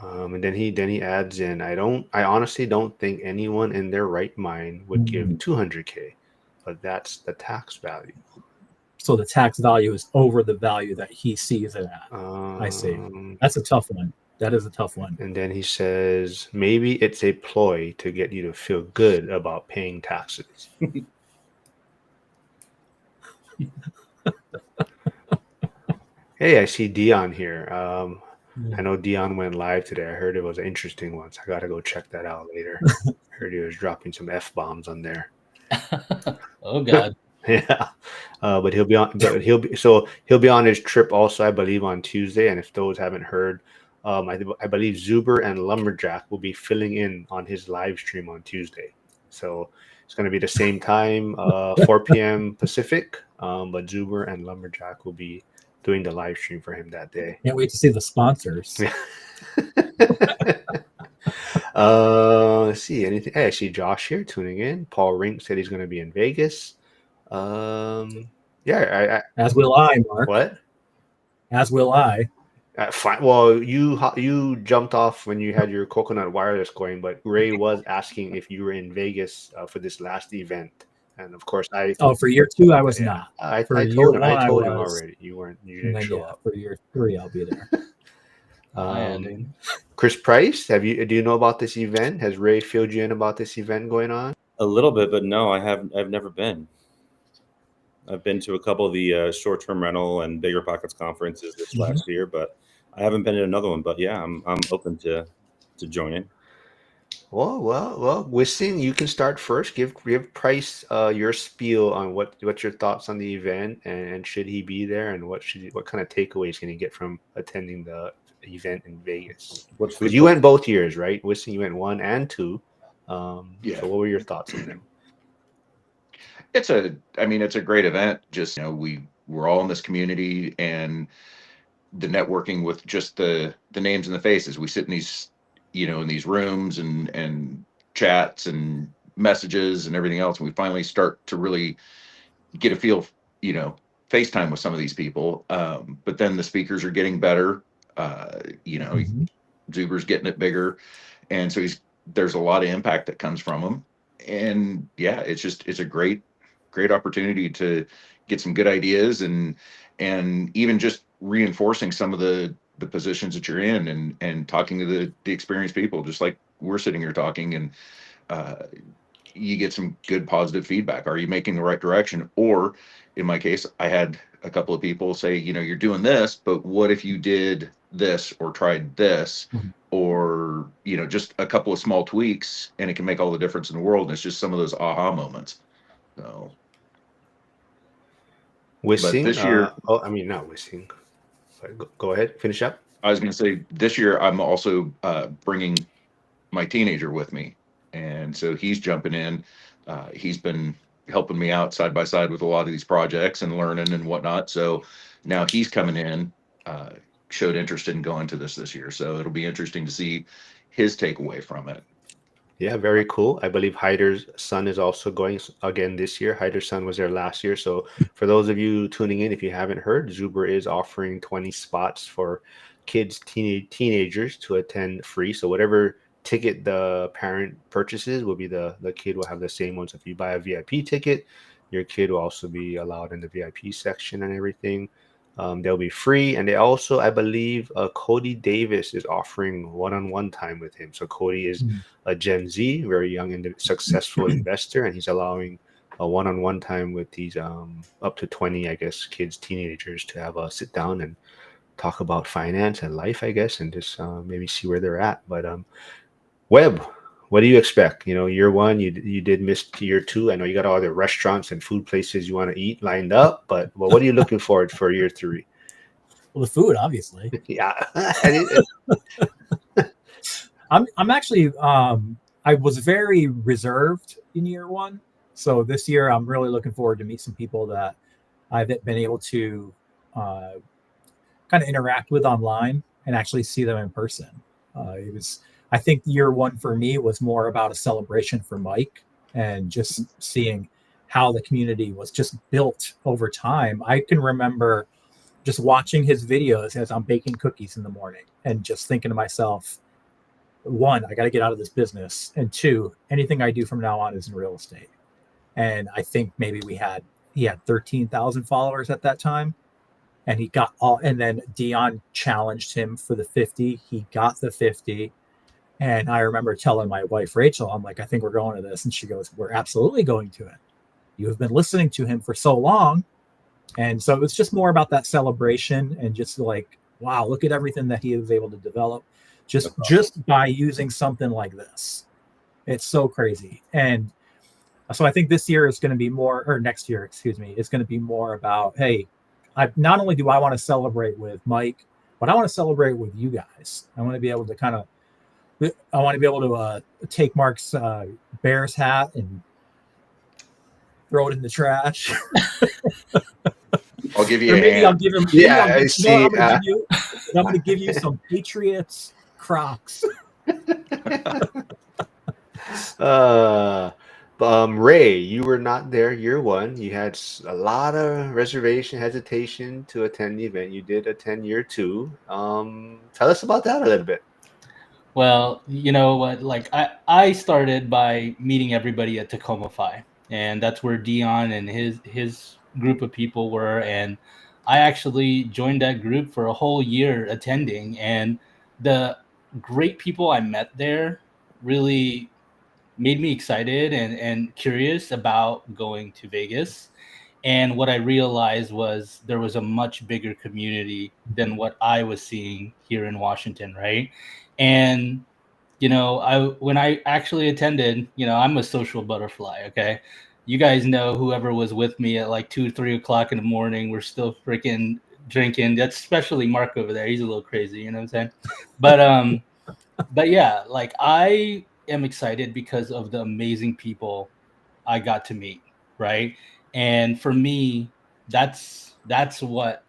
And then he adds in, I honestly don't think anyone in their right mind would give 200K, but that's the tax value. So the tax value is over the value that he sees it at. I see. That's a tough one. That is a tough one. And then he says, maybe it's a ploy to get you to feel good about paying taxes. Hey, I see Dion here. I know Dion went live today. I heard it was an interesting one, so I got to go check that out later. I heard he was dropping some F-bombs on there. Oh God. Yeah, but he'll be on his trip also, I believe, on Tuesday. And if those haven't heard, I believe Zuber and Lumberjack will be filling in on his live stream on Tuesday. So it's going to be the same time, 4 p.m. Pacific. But Zuber and Lumberjack will be doing the live stream for him that day. Can't wait to see the sponsors. Let's see anything. Hey, I see Josh here tuning in. Paul Rink said he's going to be in Vegas. Yeah, as will I, Mark. What? As will I. Fine. Well, you jumped off when you had your coconut wireless going, but Ray was asking if you were in Vegas for this last event, and of course for year 2 I was not. I told him already you didn't show up. For year 3 I'll be there. Chris Price, do you know about this event? Has Ray filled you in about this event going on? A little bit, but no, I've never been. I've been to a couple of the short-term rental and Bigger Pockets conferences this last year, but I haven't been to another one. But yeah, I'm open to joining. Well, Wissing, you can start first. Give Price your spiel on what's your thoughts on the event, and should he be there, and what kind of takeaways can he get from attending the event in Vegas? Because you went both years, right? Wissing, you went 1 and 2. So what were your thoughts on them? It's a great event. Just, we're all in this community, and the networking with just the names and the faces. We sit in these, in these rooms and chats and messages and everything else. And we finally start to really get a feel, FaceTime with some of these people. But then the speakers are getting better. Zuber's getting it bigger. And so there's a lot of impact that comes from him. And yeah, it's a great opportunity to get some good ideas and even just reinforcing some of the positions that you're in and talking to the experienced people, just like we're sitting here talking, and you get some good positive feedback. Are you making the right direction? Or in my case, I had a couple of people say, you're doing this, but what if you did this or tried this? Or, just a couple of small tweaks, and it can make all the difference in the world. And it's just some of those aha moments. So Wissing, this year, not Wissing. Go ahead, finish up. I was going to say this year I'm also bringing my teenager with me, and so he's jumping in. He's been helping me out side by side with a lot of these projects and learning and whatnot. So now he's coming in, uh, showed interest in going to this year. So it'll be interesting to see his takeaway from it. Yeah, very cool. I believe Hyder's son is also going again this year. Hyder's son was there last year. So for those of you tuning in, if you haven't heard, Zuber is offering 20 spots for kids, teenagers to attend free. So whatever ticket the parent purchases will be the kid will have the same ones. If you buy a VIP ticket, your kid will also be allowed in the VIP section and everything. They'll be free, and they also, I believe, Cody Davis is offering one-on-one time with him. So Cody is a Gen Z, very young and successful investor, and he's allowing a one-on-one time with these up to 20, I guess, kids, teenagers to have a sit down and talk about finance and life, I guess, and just maybe see where they're at. But Webb, what do you expect? You know, year one, you did miss year two. I know you got all the restaurants and food places you want to eat lined up, but well, what are you looking forward for year three? Well, the food, obviously. Yeah. I'm actually I was very reserved in year one. So this year I'm really looking forward to meet some people that I've been able to kind of interact with online and actually see them in person. It was, I think year one for me was more about a celebration for Mike and just seeing how the community was just built over time. I can remember just watching his videos as I'm baking cookies in the morning and just thinking to myself, one, I got to get out of this business. And two, anything I do from now on is in real estate. And I think maybe he had 13,000 followers at that time. And he got all, and then Dion challenged him for the 50. He got the 50. And I remember telling my wife, Rachel, I'm like, I think we're going to this. And she goes, we're absolutely going to it. You have been listening to him for so long. And so it was just more about that celebration and just like, wow, look at everything that he was able to develop just by using something like this. It's so crazy. And so I think this year is going to be more, or next year, excuse me, is going to be more about, hey, not only do I want to celebrate with Mike, but I want to celebrate with you guys. I want to be able to take Mark's Bears hat and throw it in the trash. I'll give you Or a maybe hand. I'll give him. I'm going to give you some Patriots Crocs. Ray, you were not there year one. You had a lot of reservation, hesitation to attend the event. You did attend year two. Tell us about that a little bit. Well, you know what? Like I started by meeting everybody at Tacoma Fi, and that's where Dion and his group of people were. And I actually joined that group for a whole year attending, and the great people I met there really made me excited and curious about going to Vegas. And what I realized was there was a much bigger community than what I was seeing here in Washington, right? And when I actually attended, I'm a social butterfly. Okay, you guys know whoever was with me at like 2, 3 o'clock in the morning, we're still freaking drinking. That's especially Mark over there. He's a little crazy, you know what I'm saying? But yeah, like I am excited because of the amazing people I got to meet, right? And for me, that's why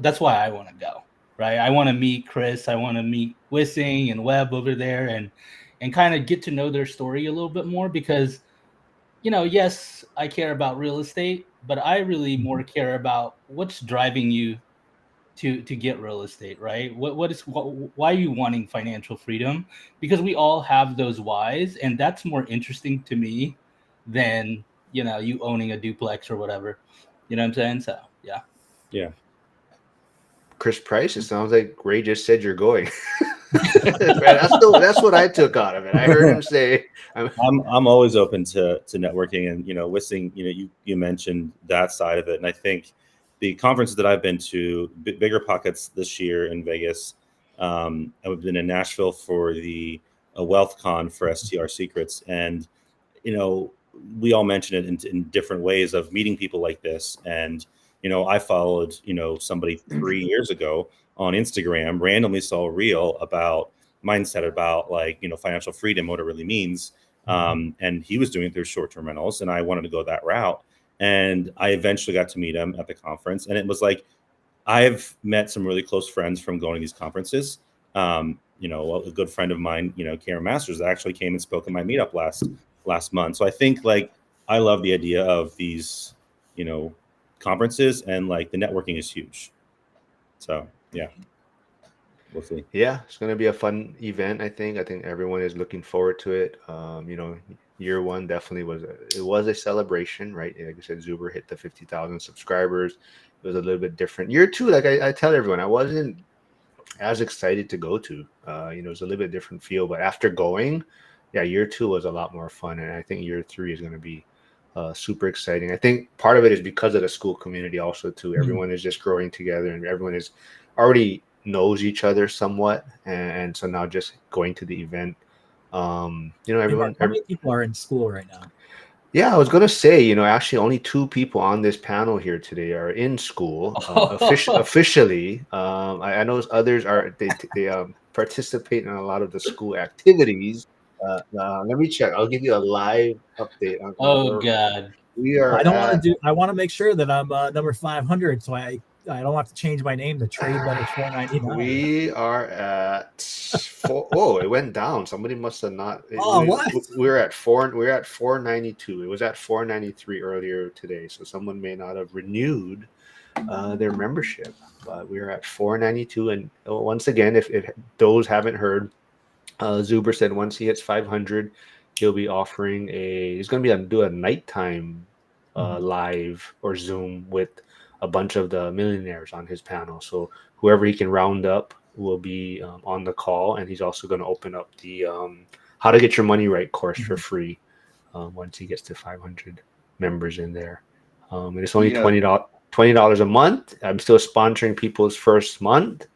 I want to go, right? I want to meet Chris, I want to meet Wissing and Webb over there and kind of get to know their story a little bit more because yes, I care about real estate, but I really more care about what's driving you to get real estate, right? Why are you wanting financial freedom? Because we all have those whys, and that's more interesting to me than you owning a duplex or whatever. You know what I'm saying? So Yeah. Chris Price, it sounds like Ray just said you're going. That's what I took out of it. I heard him say, I'm always open to networking, and Wissing, you mentioned that side of it, and I think the conferences that I've been to, Bigger Pockets this year in Vegas, I've been in Nashville for the Wealth Con for STR Secrets, and we all mention it in different ways of meeting people like this, and I followed, somebody 3 years ago on Instagram, randomly saw a reel about mindset, about like, financial freedom, what it really means. And he was doing it through short-term rentals, and I wanted to go that route. And I eventually got to meet him at the conference. And it was like, I've met some really close friends from going to these conferences. A good friend of mine, Karen Masters, actually came and spoke at my meetup last month. So I think like I love the idea of these, conferences, and like the networking is huge. So yeah, we'll see. Yeah, it's going to be a fun event. I think everyone is looking forward to it. Year one definitely was a celebration, right? Like I said, Zuber hit the 50,000 subscribers. It was a little bit different. Year two, like I tell everyone, I wasn't as excited to go to. It was a little bit different feel, but after going, yeah, year two was a lot more fun, and I think year three is going to be super exciting. I think part of it is because of the school community also too. Everyone is just growing together, and everyone is already knows each other somewhat, and so now just going to the event, everyone. How many people are in school right now? Yeah, I was gonna say, actually, only two people on this panel here today are in school officially. I know others are they participate in a lot of the school activities. Let me check. I'll give you a live update on Oh where God. we are I don't want at. to do. I want to make sure that I'm number 500, so I don't have to change my name to trade better 499. We are at four. Oh, it went down. Somebody must have not. What? We're at four. We're at 492. It was at 493 earlier today. So someone may not have renewed their membership. But we're at 492. And once again, if those haven't heard, Zuber said once he hits 500, he'll be offering he's going to do a nighttime live or Zoom with a bunch of the millionaires on his panel. So whoever he can round up will be on the call, and he's also going to open up the how to get your money right course for free once he gets to 500 members in there. And it's only $20 a month. I'm still sponsoring people's first month.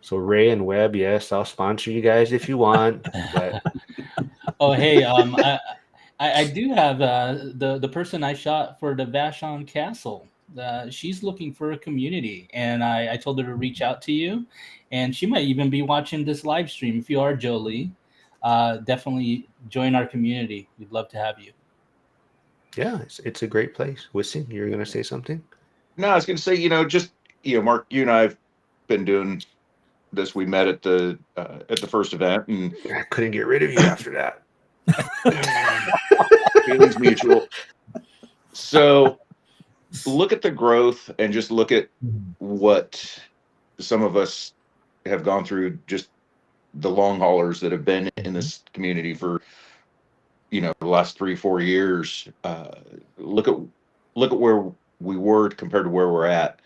So Ray and Webb, yes, I'll sponsor you guys if you want. But Oh hey, I do have the person I shot for the Vashon Castle. She's looking for a community, and I told her to reach out to you, and she might even be watching this live stream. If you are, Jolie, definitely join our community. We'd love to have you. yeah, it's a great place. Wissing, you're gonna say something? No, I was going to say, Mark, you and I have been doing this. We met at the first event, and I couldn't get rid of you after that. feelings mutual. So look at the growth, and just look at what some of us have gone through, just the long haulers that have been in this community for the last 3-4 years. Look at where we were compared to where we're at.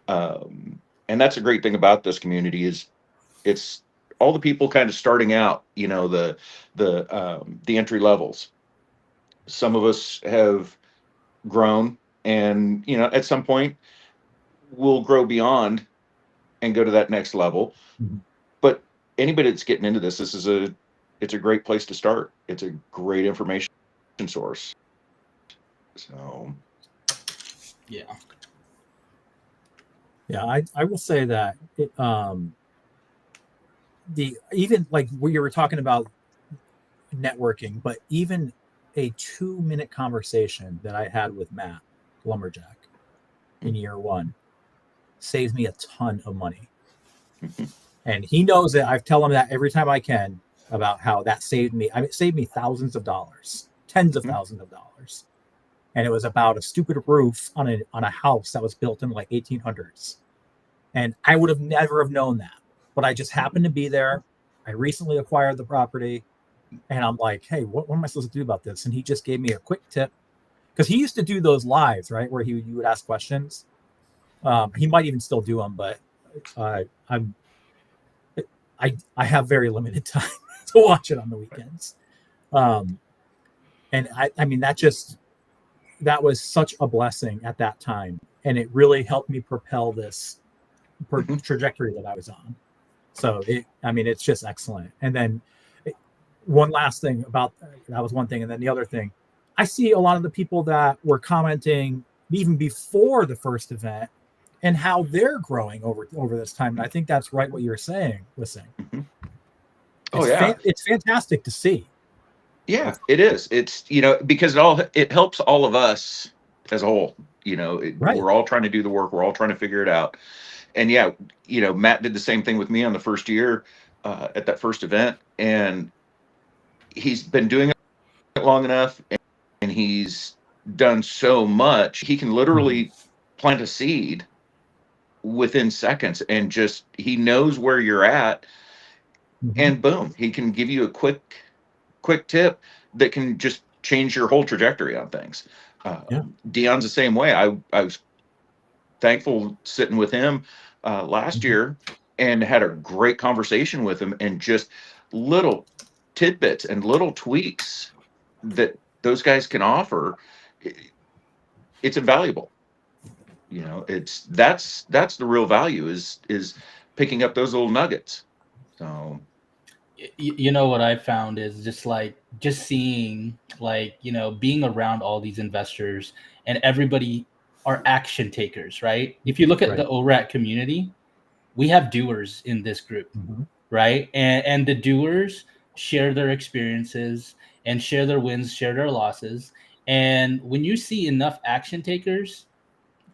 And that's a great thing about this community is it's all the people kind of starting out, the entry levels. Some of us have grown, and at some point we'll grow beyond and go to that next level. But anybody that's getting into this is it's a great place to start. It's a great information source. So Yeah. Yeah, I will say that even like we were talking about networking, but even a 2-minute conversation that I had with Matt Lumberjack in year one saves me a ton of money. And he knows that. I tell him that every time I can about how that saved me. I mean, it saved me thousands of dollars, tens of thousands of dollars. And it was about a stupid roof on a house that was built in like 1800s. And I would have never have known that, but I just happened to be there. I recently acquired the property, and I'm like, hey, what am I supposed to do about this? And he just gave me a quick tip, because he used to do those lives, right, where you would ask questions. He might even still do them, but I have very limited time to watch it on the weekends. And I mean, that was such a blessing at that time, and it really helped me propel this trajectory that I was on. So it's just excellent. And then one last thing about that was one thing, and then the other thing, I see a lot of the people that were commenting even before the first event, and how they're growing over this time. And I think that's right what you're saying. Listen, Mhm. Oh yeah, it's fantastic to see. yeah, it is. It's because it helps all of us as a whole. Right. We're all trying to do the work. We're all trying to figure it out. And yeah, Matt did the same thing with me on the first year at that first event, and he's been doing it long enough, and he's done so much. He can literally plant a seed within seconds, and just he knows where you're at, and boom, he can give you a quick tip that can just change your whole trajectory on things. Yeah. Dion's the same way. I was thankful sitting with him last year and had a great conversation with him, and just little tidbits and little tweaks that those guys can offer. It's invaluable. That's the real value is picking up those little nuggets. So You know what I found is just seeing being around all these investors, and everybody are action takers, right? If you look at the ORAT community, we have doers in this group, right? And the doers share their experiences and share their wins, share their losses. And when you see enough action takers,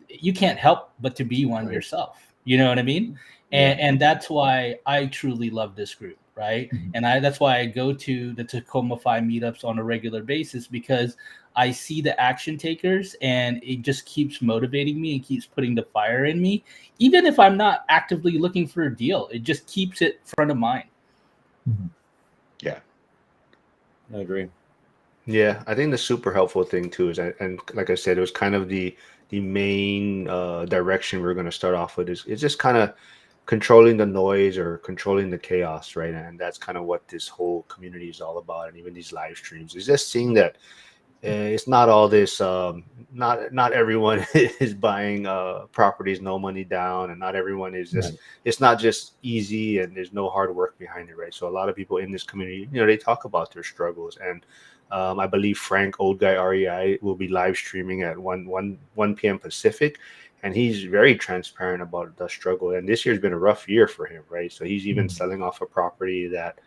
you can't help but to be one yourself. You know what I mean? And that's why I truly love this group, right? And that's why I go to the Tacoma 5 meetups on a regular basis, because I see the action takers, and it just keeps motivating me and keeps putting the fire in me. Even if I'm not actively looking for a deal, it just keeps it front of mind. Yeah, I agree. Yeah, I think the super helpful thing too is, and like I said, it was kind of the main direction we're going to start off with, is it's just kind of controlling the noise or controlling the chaos, right? And that's kind of what this whole community is all about, and even these live streams is just seeing that it's not all this. Not everyone is buying properties no money down, and not everyone is just. It's not just easy, and there's no hard work behind it, right? So a lot of people in this community, they talk about their struggles, and I believe Frank, old guy REI, will be live streaming at 1 p.m. Pacific, and he's very transparent about the struggle. And this year's been a rough year for him, right? So he's even selling off a property that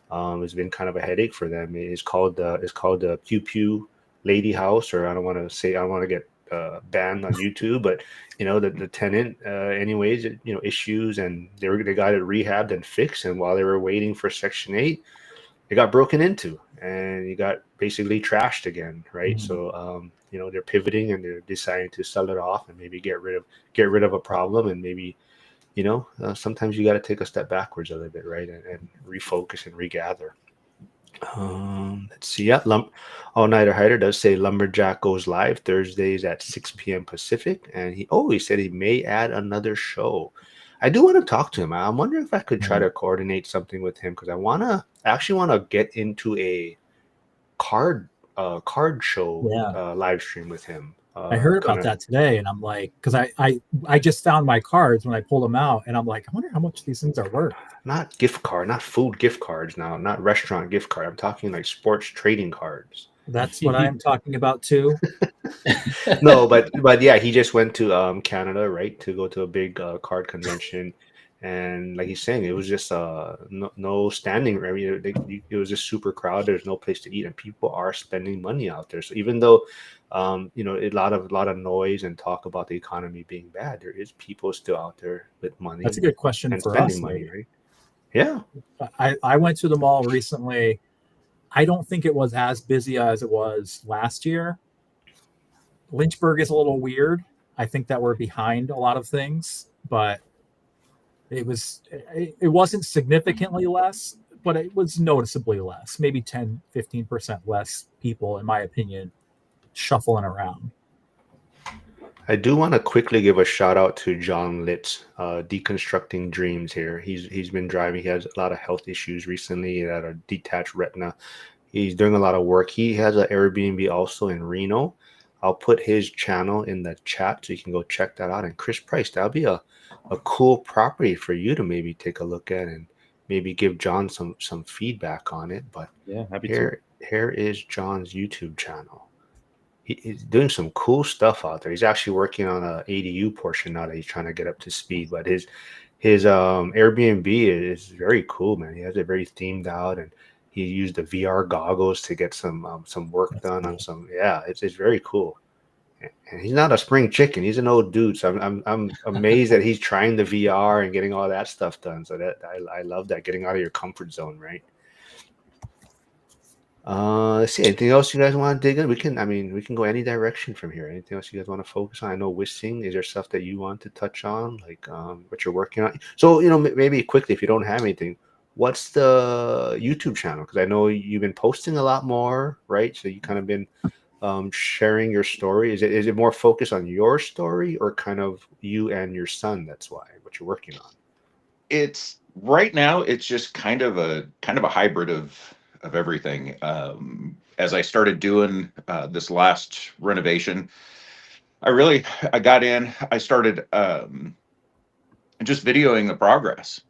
has been kind of a headache for them. It's called the Pew Pew Lady House, or I don't want to get banned on YouTube, but the tenant, anyways, issues, and they got it rehabbed and fixed, and while they were waiting for Section 8, it got broken into, and you got basically trashed again, right? So they're pivoting, and they're deciding to sell it off and maybe get rid of a problem, and maybe sometimes you got to take a step backwards a little bit, right, and refocus and regather. Let's see. Yeah, All Nighter Hider does say Lumberjack goes live Thursdays at 6 p.m. Pacific, and he said he may add another show. I do want to talk to him. I'm wondering if I could try to coordinate something with him, because I actually want to get into a card show live stream with him. I heard about that today, and I'm like, because I just found my cards when I pulled them out, and I'm like, I wonder how much these things are worth. Not gift card, not food gift cards now, not restaurant gift card. I'm talking like sports trading cards. That's what I'm talking about too. No, but yeah, he just went to Canada, right, to go to a big card convention, and like he's saying, it was just no standing. I mean, it was just super crowded. There's no place to eat, and people are spending money out there. So even though a lot of noise and talk about the economy being bad, there is people still out there with money. That's a good question and for spending us, money, right? Yeah. I went to the mall recently. I don't think it was as busy as it was last year. Lynchburg is a little weird. I think that we're behind a lot of things, but it wasn't significantly less, but it was noticeably less, maybe 10-15% less people, in my opinion, shuffling around. I do want to quickly give a shout out to John Litz, Deconstructing Dreams here. He's been driving. He has a lot of health issues recently. He had a detached retina. He's doing a lot of work. He has an Airbnb also in Reno. I'll put his channel in the chat so you can go check that out. And Chris Price, that'll be a cool property for you to maybe take a look at and maybe give John some feedback on it. But yeah, happy here is John's YouTube channel. he's doing some cool stuff out there. He's actually working on a ADU portion now that he's trying to get up to speed. But his Airbnb is very cool, man. He has it very themed out, and he used the VR goggles to get some work That's done on cool. some. Yeah, it's very cool. And he's not a spring chicken. He's an old dude. So I'm amazed that he's trying the VR and getting all that stuff done. So that I love that, getting out of your comfort zone, right? Let's see. Anything else you guys want to dig in? We can go any direction from here. Anything else you guys want to focus on? I know whistling. Is there stuff that you want to touch on, like what you're working on? So maybe quickly, if you don't have anything, what's the YouTube channel? Because I know you've been posting a lot more, right? So you kind of been sharing your story. Is it more focused on your story, or kind of you and your son? That's why what you're working on. It's right now. It's just kind of a hybrid of everything. As I started doing this last renovation, I got in. I started just videoing the progress,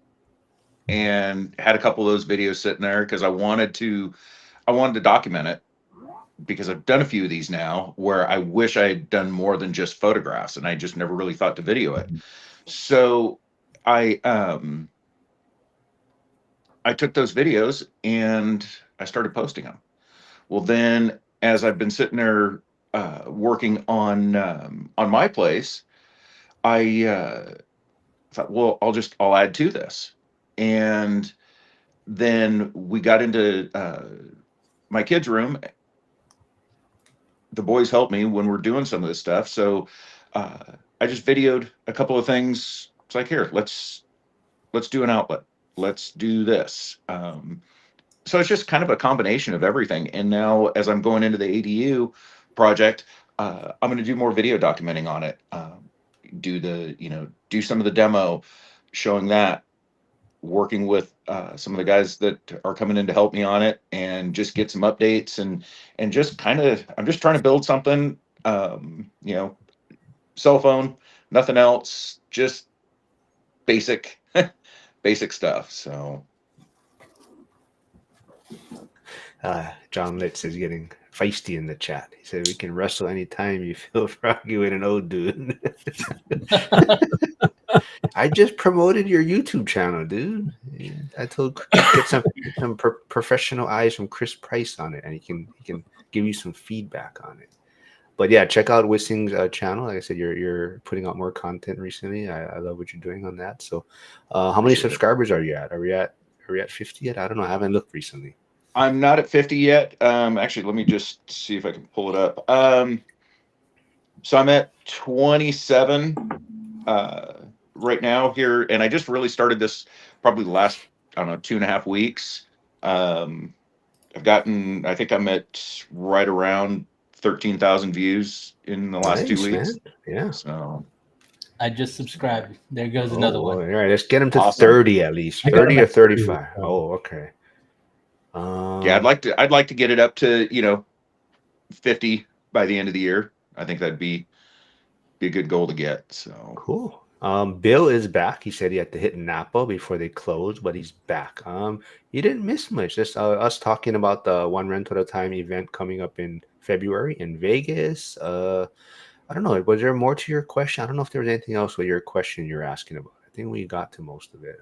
and had a couple of those videos sitting there because I wanted to document it, because I've done a few of these now where I wish I had done more than just photographs, and I just never really thought to video it. So I I took those videos and I started posting them. Well, then as I've been sitting there working on my place, I thought, well, I'll add to this, and then we got into my kids' room. The boys help me when we're doing some of this stuff, so uh, I just videoed a couple of things. It's like, here, let's do an outlet. Let's do this. So it's just kind of a combination of everything. And now, as I'm going into the ADU project, I'm going to do more video documenting on it. Do some of the demo, showing that, working with some of the guys that are coming in to help me on it, and just get some updates, and just kind of, I'm just trying to build something. Cell phone, nothing else, just basic, basic stuff. So John Litz is getting feisty in the chat. He said we can wrestle anytime you feel froggy with an old dude. I just promoted your YouTube channel, dude. I told get some professional eyes from Chris Price on it, and he can give you some feedback on it. But yeah, check out Wissing's channel. Like I said, you're putting out more content recently. I love what you're doing on that. So, how many appreciate it. subscribers are you at? Are we at 50 yet? I don't know. I haven't looked recently. I'm not at 50 yet. Actually, let me just see if I can pull it up. So I'm at 27 right now here, and I just really started this probably the last, I don't know, 2.5 weeks. I think I'm at right around 13,000 views in the last 2 Nice, man. weeks. Yeah. So I just subscribed. There goes Oh, another all one. right. Let's get him to Awesome. 30 at least. I got 30 him or at 30, 35. so. Oh, okay. Yeah, I'd like to get it up to 50 by the end of the year. I think that'd be a good goal to get. So Cool. Bill is back. He said he had to hit Napa before they closed, but he's back. You didn't miss much. Just us talking about the one rental at a time event coming up in February in Vegas. I don't know. Was there more to your question? I don't know if there was anything else with your question you're asking about. I think we got to most of it.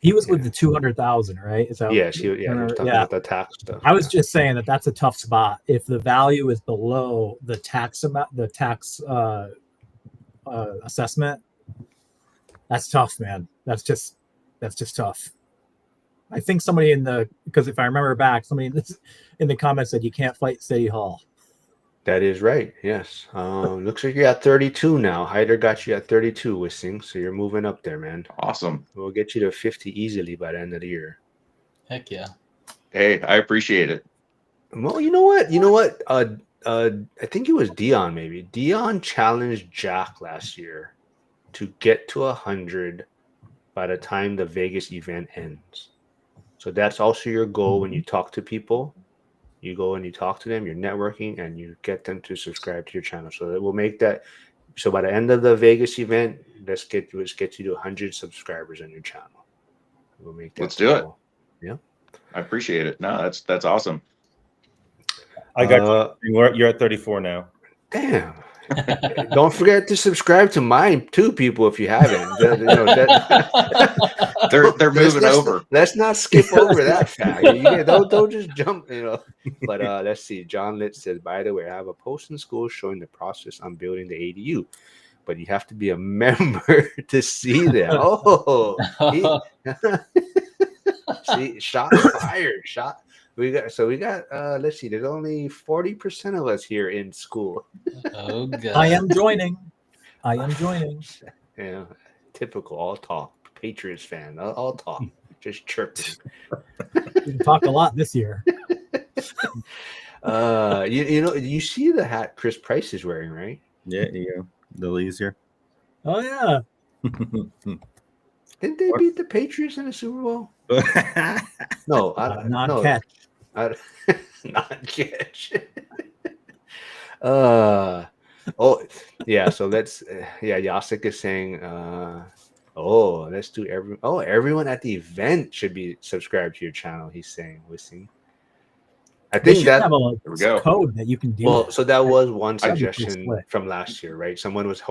He was with the 200,000, right? Is that? Yes, he was talking about the tax stuff. I was just saying that's a tough spot. If the value is below the tax amount, the tax assessment, that's tough, man. That's just tough. I think somebody because if I remember back, somebody in the comments said you can't fight City Hall. That is right. Yes. Looks like you're at 32 now. Hyder got you at 32 with Sing, so you're moving up there, man. awesome. We'll get you to 50 easily by the end of the year. Heck yeah. Hey, I appreciate it. Well, you know what? I think it was Dion. Maybe Dion challenged Jack last year to get to 100 by the time the Vegas event ends. So that's also your goal when you talk to people. You go and you talk to them, you're networking, and you get them to subscribe to your channel. So that will make that. So by the end of the Vegas event, let's get you to 100 subscribers on your channel. We'll make that. Let's do it. Yeah. I appreciate it. No, that's awesome. I got you're at 34 now. Damn. Don't forget to subscribe to mine too, people, if you haven't. You know, They're moving over. Let's not skip over that fact. Don't just jump, you know. But let's see. John Litt says, by the way, I have a post in school showing the process on building the ADU, but you have to be a member to see them. Oh, see, shots fired. We got let's see, there's only 40% of us here in school. Oh god. I am joining. Yeah, typical all talk. Patriots fan, all talk, just chirping. We can talk a lot this year. You know, you see the hat Chris Price is wearing, right? Yeah, the Lee's here. Oh yeah. Didn't they beat the Patriots in the Super Bowl? No, Not catch. Not catch. Oh yeah, so let's Yasik is saying let's do everyone at the event should be subscribed to your channel, he's saying. I They think should that have There we go. code that you can do. well, that. so that was one That'd be pretty suggestion slick. from last year, right? Someone was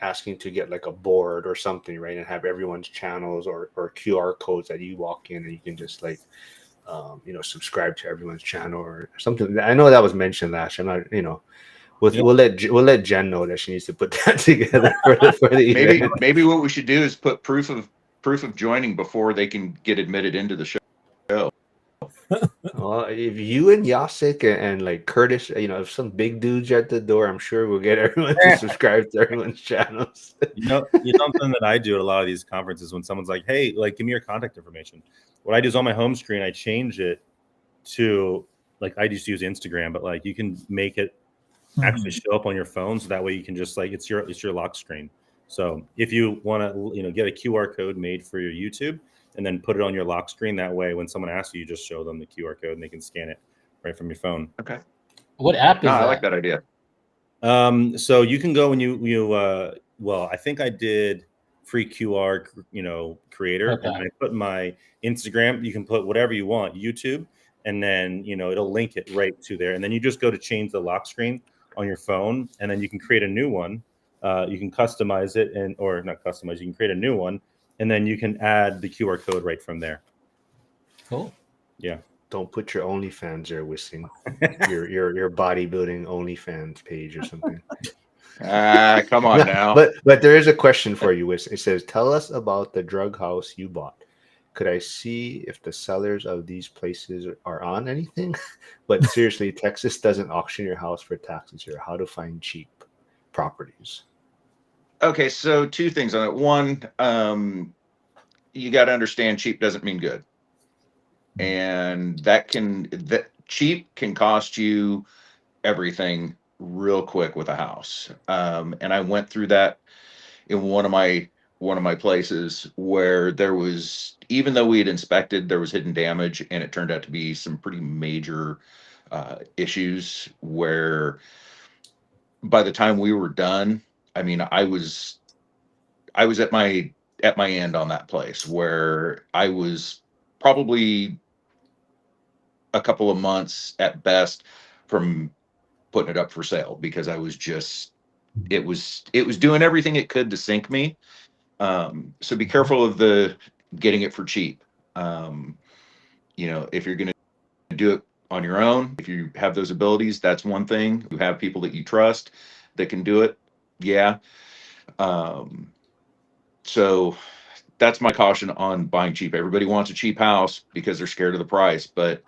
asking to get like a board or something, right, and have everyone's channels or QR codes that you walk in and you can just like you know, subscribe to everyone's channel or something. I know that was mentioned last year. I'm not, you know, we'll let Jen know that she needs to put that together for the event. Maybe what we should do is put proof of joining before they can get admitted into the show. Well, if you and Yasik and like Curtis, you know, if some big dudes are at the door, I'm sure we'll get everyone to subscribe to everyone's channels. You know something that I do at a lot of these conferences when someone's like, "Hey, like, give me your contact information." What I do is on my home screen, I change it to like I just use Instagram, but like you can make it actually show up on your phone, so that way you can just like it's your lock screen. So if you want to, get a QR code made for your YouTube and then put it on your lock screen, that way when someone asks you, just show them the QR code and they can scan it right from your phone. Okay. What app is that? I like that idea. So you can go and well, I think I did free QR, creator, Okay. and I put my Instagram. You can put whatever you want, YouTube, and then it'll link it right to there. And then you just go to change the lock screen on your phone, and then you can create a new one. You can customize it, or not customize. You can create a new one, and then you can add the QR code right from there. Cool. Yeah. Don't put your OnlyFans there, Wissing. your bodybuilding OnlyFans page or something. Come on now. But there is a question for you, Wiss. It says, tell us about the drug house you bought. Could I see if the sellers of these places are on anything? But seriously, Texas doesn't auction your house for taxes here. How to find cheap properties? Okay, so two things on it. One, you got to understand cheap doesn't mean good. And that cheap can cost you everything real quick with a house. And I went through that in one of my places where there was, even though we had inspected, there was hidden damage, and it turned out to be some pretty major issues where by the time we were done, I mean, I was at my end on that place, where I was probably a couple of months at best from putting it up for sale, because I was just, it was doing everything it could to sink me. So be careful of getting it for cheap. If you're going to do it on your own, if you have those abilities, that's one thing. You have people that you trust that can do it. Yeah. So that's my caution on buying cheap. Everybody wants a cheap house because they're scared of the price, but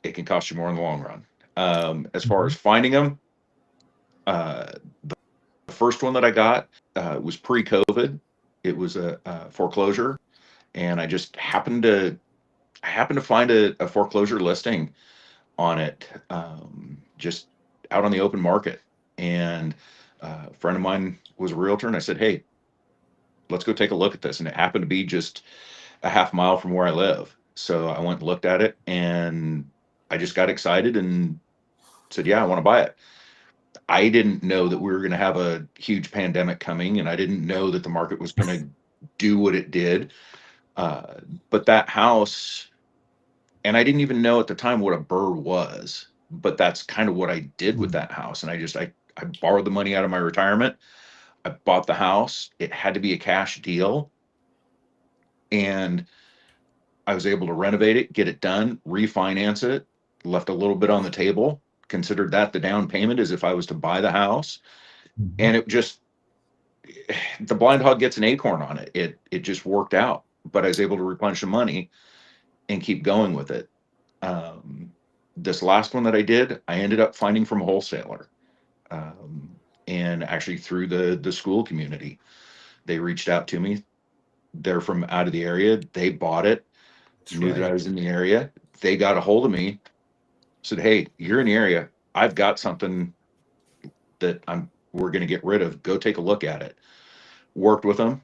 it can cost you more in the long run. As far as finding them, the first one that I got was pre-COVID. It was a foreclosure, and I just happened to find a foreclosure listing on it, just out on the open market. And a friend of mine was a realtor, and I said, "Hey, let's go take a look at this." And it happened to be just a half mile from where I live. So I went and looked at it, and I just got excited and said, "Yeah, I want to buy it." I didn't know that we were going to have a huge pandemic coming, and I didn't know that the market was going to do what it did. But that house And I didn't even know at the time what a burr was, but that's kind of what I did with that house. And I borrowed the money out of my retirement. I bought the house. It had to be a cash deal. And I was able to renovate it, get it done, refinance it, left a little bit on the table, considered that the down payment as if I was to buy the house. And it just, the blind hog gets an acorn on it. It just worked out, but I was able to replenish the money and keep going with it. This last one that I did, I ended up finding from a wholesaler, and actually through the school community. They reached out to me. They're from out of the area. They bought it, knew that I was in the area. They got a hold of me, said, "Hey, you're in the area. I've got something that we're going to get rid of. Go take a look at it." Worked with them,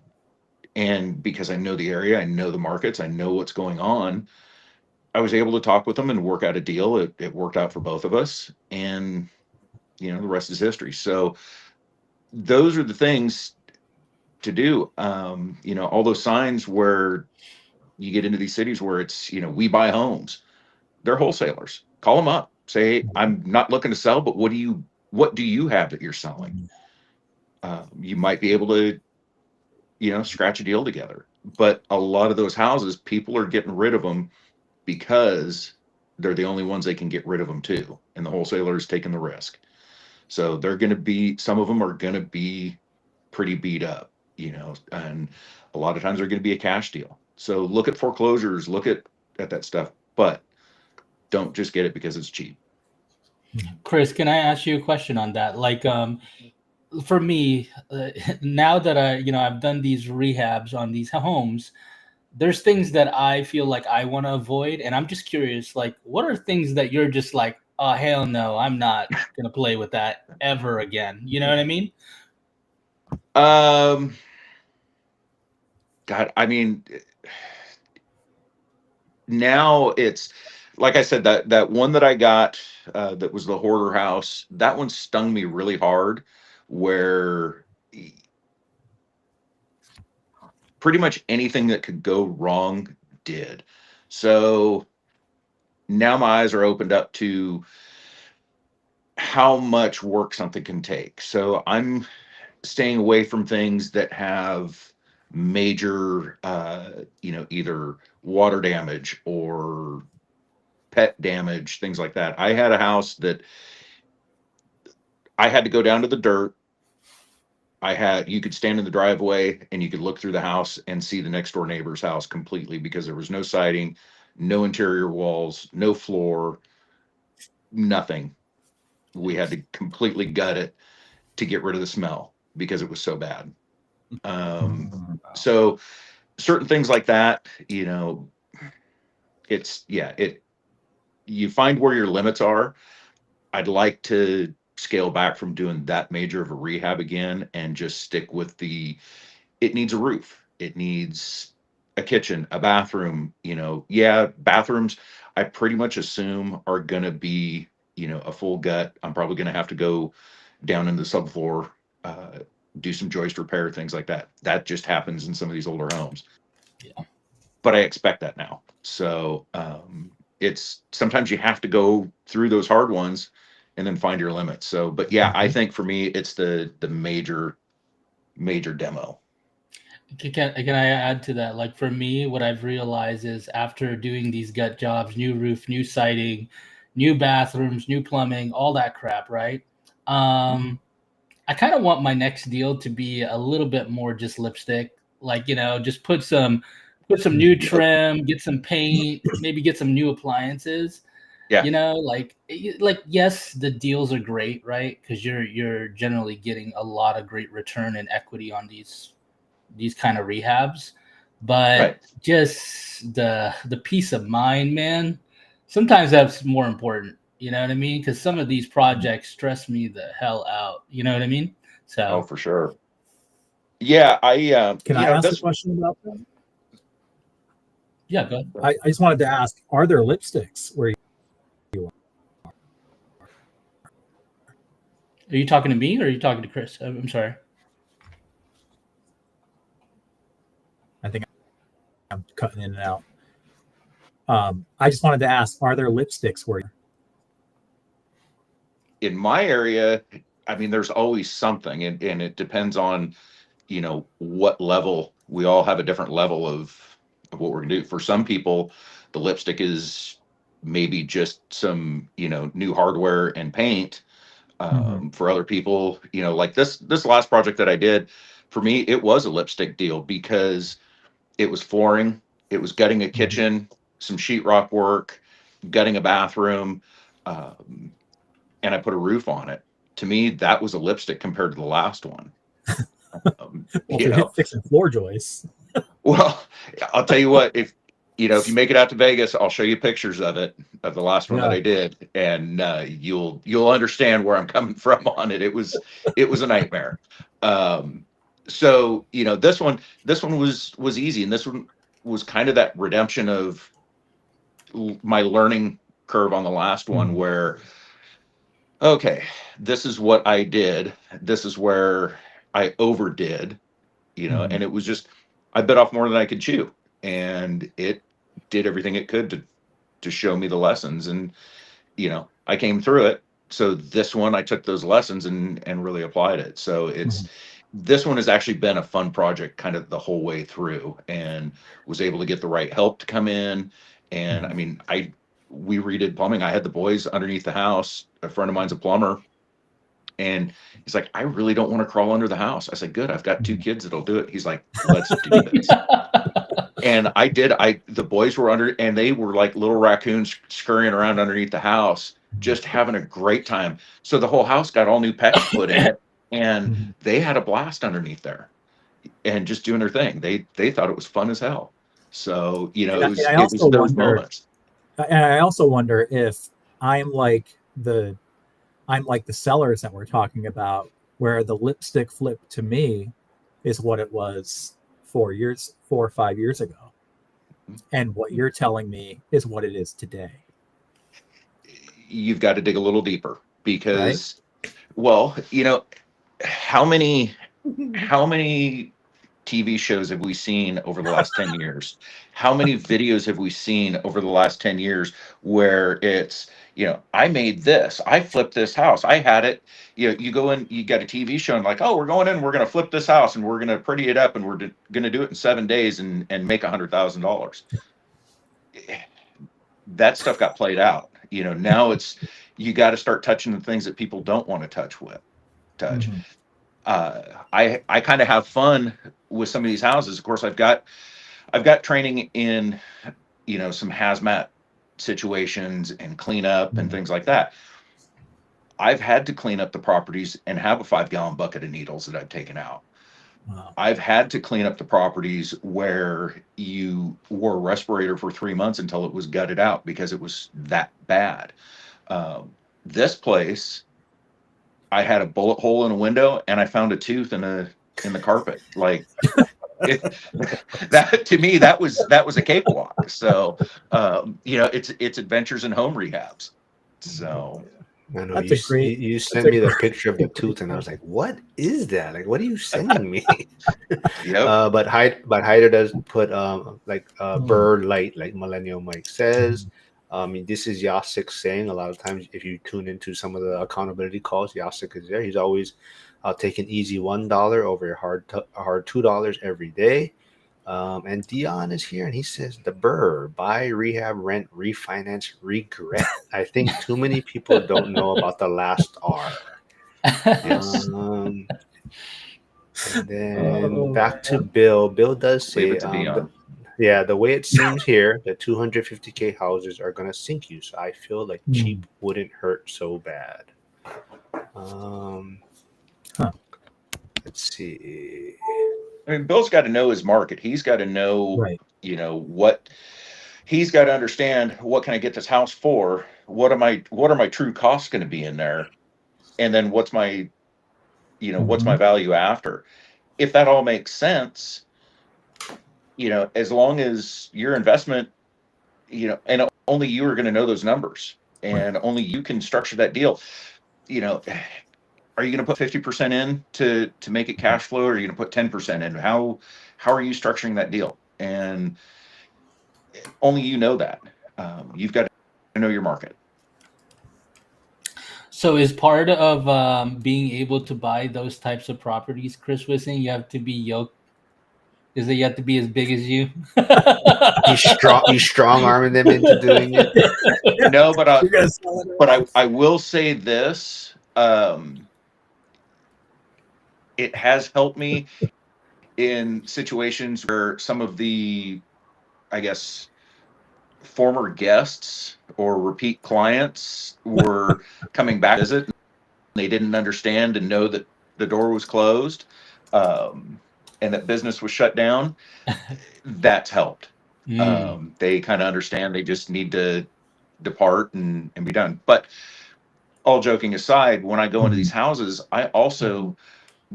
and because I know the area, I know the markets, I know what's going on, I was able to talk with them and work out a deal. It worked out for both of us, and the rest is history. So those are the things to do. All those signs where you get into these cities where it's, we buy homes. They're wholesalers. Call them up. Say, "Hey, I'm not looking to sell, but what do you have that you're selling?" You might be able to, scratch a deal together. But a lot of those houses, people are getting rid of them because they're the only ones they can get rid of them too. And the wholesaler's taking the risk. So some of them are going to be pretty beat up, and a lot of times they're going to be a cash deal. So look at foreclosures, look at that stuff, but don't just get it because it's cheap. Chris, can I ask you a question on that? Like, for me, now that I've done these rehabs on these homes, there's things that I feel like I want to avoid, and I'm just curious, like, what are things that you're just like, oh hell no, I'm not gonna play with that ever again? You know what I mean? God, I mean, now it's like I said, that one that I got, that was the hoarder house. That one stung me really hard, where pretty much anything that could go wrong did. So now my eyes are opened up to how much work something can take. So I'm staying away from things that have major, either water damage or pet damage, things like that. I had a house that I had to go down to the dirt. You could stand in the driveway and you could look through the house and see the next door neighbor's house completely, because there was no siding, no interior walls, no floor, nothing. We had to completely gut it to get rid of the smell because it was so bad. So certain things like that, you find where your limits are. I'd like to scale back from doing that major of a rehab again and just stick with it needs a roof. It needs a kitchen, a bathroom, bathrooms I pretty much assume are going to be, a full gut. I'm probably going to have to go down in the subfloor, do some joist repair, things like that. That just happens in some of these older homes. Yeah. But I expect that now. So it's sometimes you have to go through those hard ones and then find your limits. So, but yeah, I think for me, it's the major demo. Can I add to that? Like, for me, what I've realized is after doing these gut jobs, new roof, new siding, new bathrooms, new plumbing, all that crap, right? I kind of want my next deal to be a little bit more just lipstick, like, just put some new trim, get some paint, maybe get some new appliances. Yeah. Like yes, the deals are great, right? Because you're generally getting a lot of great return and equity on these kind of rehabs, but Right. just the peace of mind, man, sometimes that's more important. You know what I mean? Because some of these projects stress me the hell out. You know what I mean? So, Oh, for sure. Yeah, Can I ask a question about that? Yeah, go ahead. I just wanted to ask: are there lipsticks where you are? Are you talking to me or are you talking to Chris? I'm sorry. I think I'm cutting in and out. I just wanted to ask, are there lipsticks where In my area, I mean, there's always something, and it depends on, what level. We all have a different level of what we're gonna do. For some people, the lipstick is maybe just some, new hardware and paint. For other people, like this last project that I did, for me, it was a lipstick deal because it was flooring, it was gutting a kitchen, some sheetrock work, gutting a bathroom, um, and I put a roof on it. To me, that was a lipstick compared to the last one. well, if you're fixing floor joists? Well, I'll tell you what, if you make it out to Vegas, I'll show you pictures of it, of the last one that Yeah. I did, and you'll understand where I'm coming from on it. It was a nightmare. Um, so this one was easy, and this one was kind of that redemption of my learning curve on the last one, where okay, this is what I did. This is where I overdid, and it was just, I bit off more than I could chew, and it did everything it could to show me the lessons, and I came through it. So this one, I took those lessons and really applied it. So this one has actually been a fun project kind of the whole way through, and was able to get the right help to come in. And I mean, we redid plumbing. I had the boys underneath the house. A friend of mine's a plumber, and he's like, I really don't want to crawl under the house. I said, good. I've got 2 kids that'll do it. He's like, let's do this. And I did. The boys were under, and they were like little raccoons scurrying around underneath the house, just having a great time. So the whole house got all new PEX put in it, and they had a blast underneath there, and just doing their thing. They thought it was fun as hell. So it was those moments. And I also wonder if I'm like the sellers that we're talking about, where the lipstick flip to me is what it was 4 or 5 years ago, and what you're telling me is what it is today. You've got to dig a little deeper, Right? because, well, how many TV shows have we seen over the last 10 years? How many videos have we seen over the last 10 years where it's, I made this, I flipped this house, I had it, you go in, you got a TV show and like, oh, we're going in, we're going to flip this house and we're going to pretty it up and we're going to do it in 7 days and make $100,000. That stuff got played out. Now you got to start touching the things that people don't want to touch. I kind of have fun with some of these houses. Of course, I've got training in some hazmat situations and cleanup and things like that. I've had to clean up the properties and have a 5-gallon bucket of needles that I've taken out. Wow. I've had to clean up the properties where you wore a respirator for 3 months until it was gutted out because it was that bad. This place, I had a bullet hole in a window and I found a tooth in the carpet. Like that to me, that was a cakewalk. So it's adventures in home rehabs. So I know That's you a great. you sent me the picture of the tooth, and I was like, "What is that? Like, what are you sending me?" yep. But Hyder does put bird light, like Millennial Mike says. This is Yasik saying a lot of times if you tune into some of the accountability calls, Yasik is there. He's always taking easy $1 over hard $2 every day. And Dion is here, and he says the burr, buy, rehab, rent, refinance, regret. I think too many people don't know about the last R. Yes. And then back to Bill. Bill does Leave say, it to Dion. the way it seems here, the 250K houses are gonna sink you. So I feel like cheap wouldn't hurt so bad. Let's see. I mean, Bill's got to know his market. He's got to know, Right. what he's got to understand. What can I get this house for? What are my true costs going to be in there? And then what's my value after? If that all makes sense, as long as your investment, and only you are going to know those numbers, and only you can structure that deal. Are you going to put 50% in to make it cash flow, or are you going to put 10% in? How are you structuring that deal? And only you know that. You've got to know your market. So is part of being able to buy those types of properties, Chris was saying, you have to be yoked? Is that you have to be as big as you? You strong arming them into doing it. No, but You're gonna sell it but off. I will say this. It has helped me in situations where some of the, I guess, former guests or repeat clients were coming back to visit. They didn't understand and know that the door was closed, and that business was shut down. That's helped. Mm. They kind of understand they just need to depart and be done. But all joking aside, when I go into these houses, I also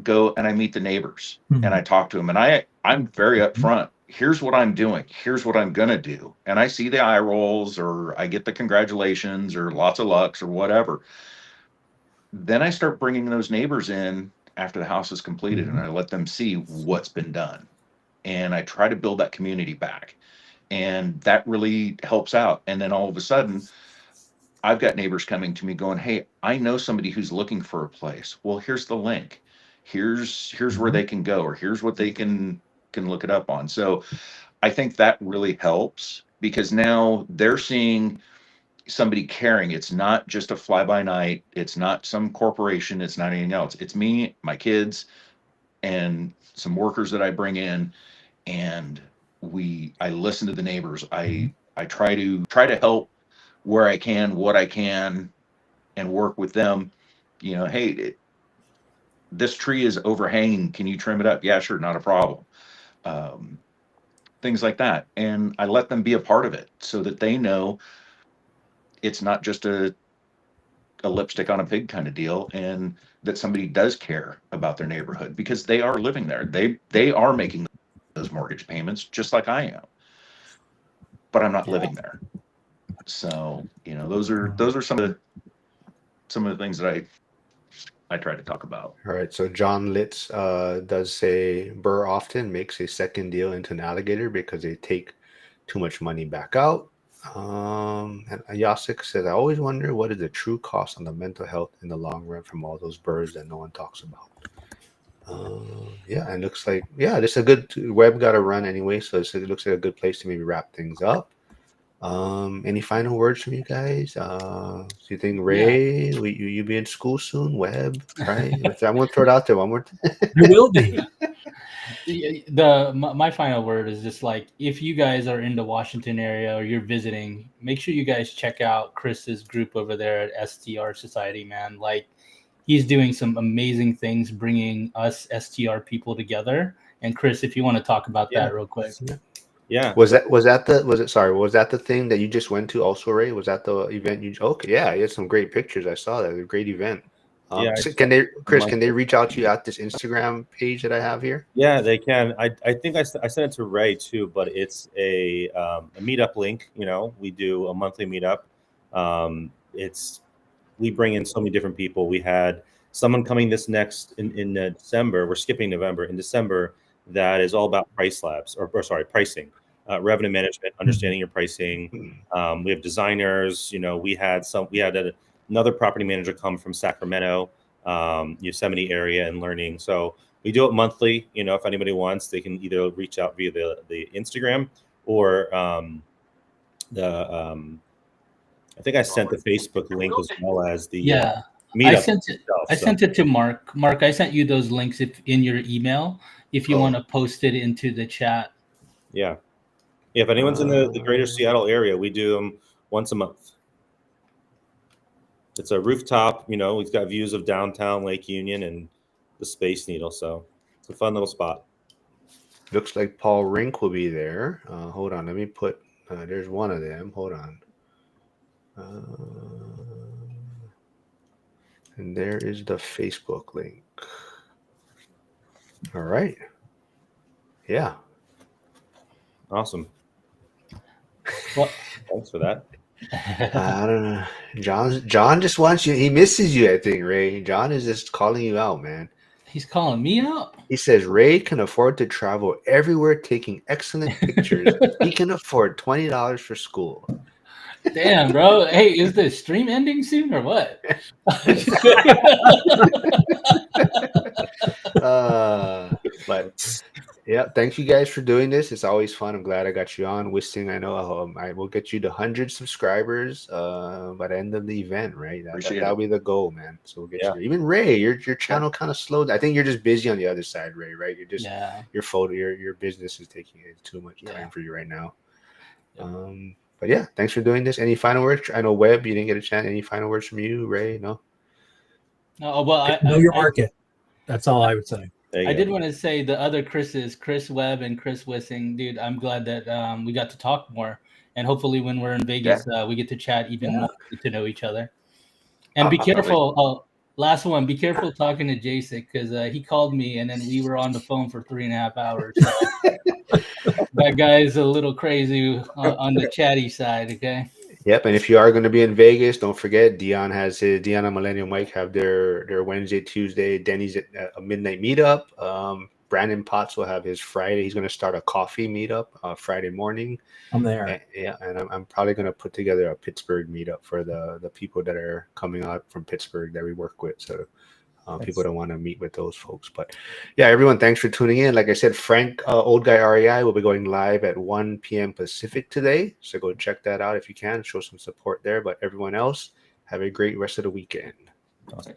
go and I meet the neighbors and I talk to them, and I'm very upfront. Here's what I'm doing. Here's what I'm gonna do. And I see the eye rolls, or I get the congratulations, or lots of lucks, or whatever. Then I start bringing those neighbors in after the house is completed, and I let them see what's been done. And I try to build that community back, and that really helps out. And then all of a sudden, I've got neighbors coming to me going, "Hey, I know somebody who's looking for a place. Well, here's the link. Here's where they can go, or here's what they can look it up on." So I think that really helps because now they're seeing somebody caring. It's not just a fly by night. It's not some corporation. It's not anything else. It's me, my kids, and some workers that I bring in, and I listen to the neighbors. I try to help where I can, what I can, and work with them. Hey, this tree is overhanging. Can you trim it up? Yeah, sure, not a problem. Um, Things like that, and I let them be a part of it so that they know it's not just a lipstick on a pig kind of deal, and that somebody does care about their neighborhood because they are living there. They are making those mortgage payments just like I am, but I'm not living there. So those are some of the things that I try to talk about. All right, so John Litz does say Burr often makes a second deal into an alligator because they take too much money back out. And Yasik says, I always wonder what is the true cost on the mental health in the long run from all those birds that no one talks about. Yeah, it looks like, yeah, this is a good web got to run anyway, so it looks like a good place to maybe wrap things up. Any final words from you guys? Do you think Ray, you be in school soon? Web, right? I'm gonna throw it out there one more time. You will be. My final word is just like, if you guys are in the Washington area or you're visiting, make sure you guys check out Chris's group over there at STR Society, man. Like, he's doing some amazing things, bringing us STR people together. And Chris, if you want to talk about that real quick. Yeah. Was that the thing that you just went to also, Ray? Was that the event you? Okay, yeah, you had some great pictures. I saw that. A great event. Yeah. So can they reach out to you at this Instagram page that I have here? Yeah, they can. I think I sent it to Ray too, but it's a meetup link. We do a monthly meetup. We bring in so many different people. We had someone coming this next in December. We're skipping November. In December, that is all about price labs or sorry, pricing, revenue management, understanding your pricing. We have designers. We had another property manager come from Sacramento, Yosemite area, and learning. So we do it monthly. If anybody wants, they can either reach out via the Instagram or I think I sent the Facebook link as well as the meetup. I sent it to Mark. Mark, I sent you those links in your email if you want to post it into the chat. Yeah. If anyone's in the greater Seattle area, we do them once a month. It's a rooftop, we've got views of downtown Lake Union and the Space Needle. So it's a fun little spot. Looks like Paul Rink will be there. Hold on, let me put. There's one of them. Hold on. And there is the Facebook link. All right. Yeah. Awesome. Well, thanks for that. I don't know. John just wants you. He misses you, I think, Ray. John is just calling you out, man. He's calling me out. He says Ray can afford to travel everywhere taking excellent pictures. He can afford $20 for school. Damn, bro. Hey, is the stream ending soon or what? But yeah, thank you guys for doing this. It's always fun. I'm glad I got you on. Wishing I know I will get you to 100 subscribers by the end of the event, right? Appreciate That'll it. be the goal, man. So we'll get Yeah. you there. Even Ray, your channel kind of slowed. I think you're just busy on the other side, Ray, right? You're just Yeah. your business is taking too much time Yeah. for you right now. Yep. But yeah, thanks for doing this. Any final words? I know Webb, you didn't get a chance. Any final words from you, Ray? No. No, well, Know your market. That's all I would say. There you I go. did want to say the other Chris's, Chris Webb and Chris Wissing, dude. I'm glad that we got to talk more, and hopefully when we're in Vegas, we get to chat even more, get to know each other. And be careful. Last one, be careful talking to Jason because he called me and then we were on the phone for 3.5 hours. So that guy is a little crazy on the chatty side. Okay. Yep, and if you are going to be in Vegas, don't forget Dion and Millennial Mike have their Wednesday, Tuesday. Denny's at a midnight meetup. Brandon Potts will have his Friday. He's going to start a coffee meetup Friday morning. I'm there. And I'm probably going to put together a Pittsburgh meetup for the people that are coming out from Pittsburgh that we work with. So people don't want to meet with those folks. But yeah, everyone, thanks for tuning in. Like I said, Frank, Old Guy REI, will be going live at 1 p.m. Pacific today. So go check that out if you can. Show some support there. But everyone else, have a great rest of the weekend. Awesome.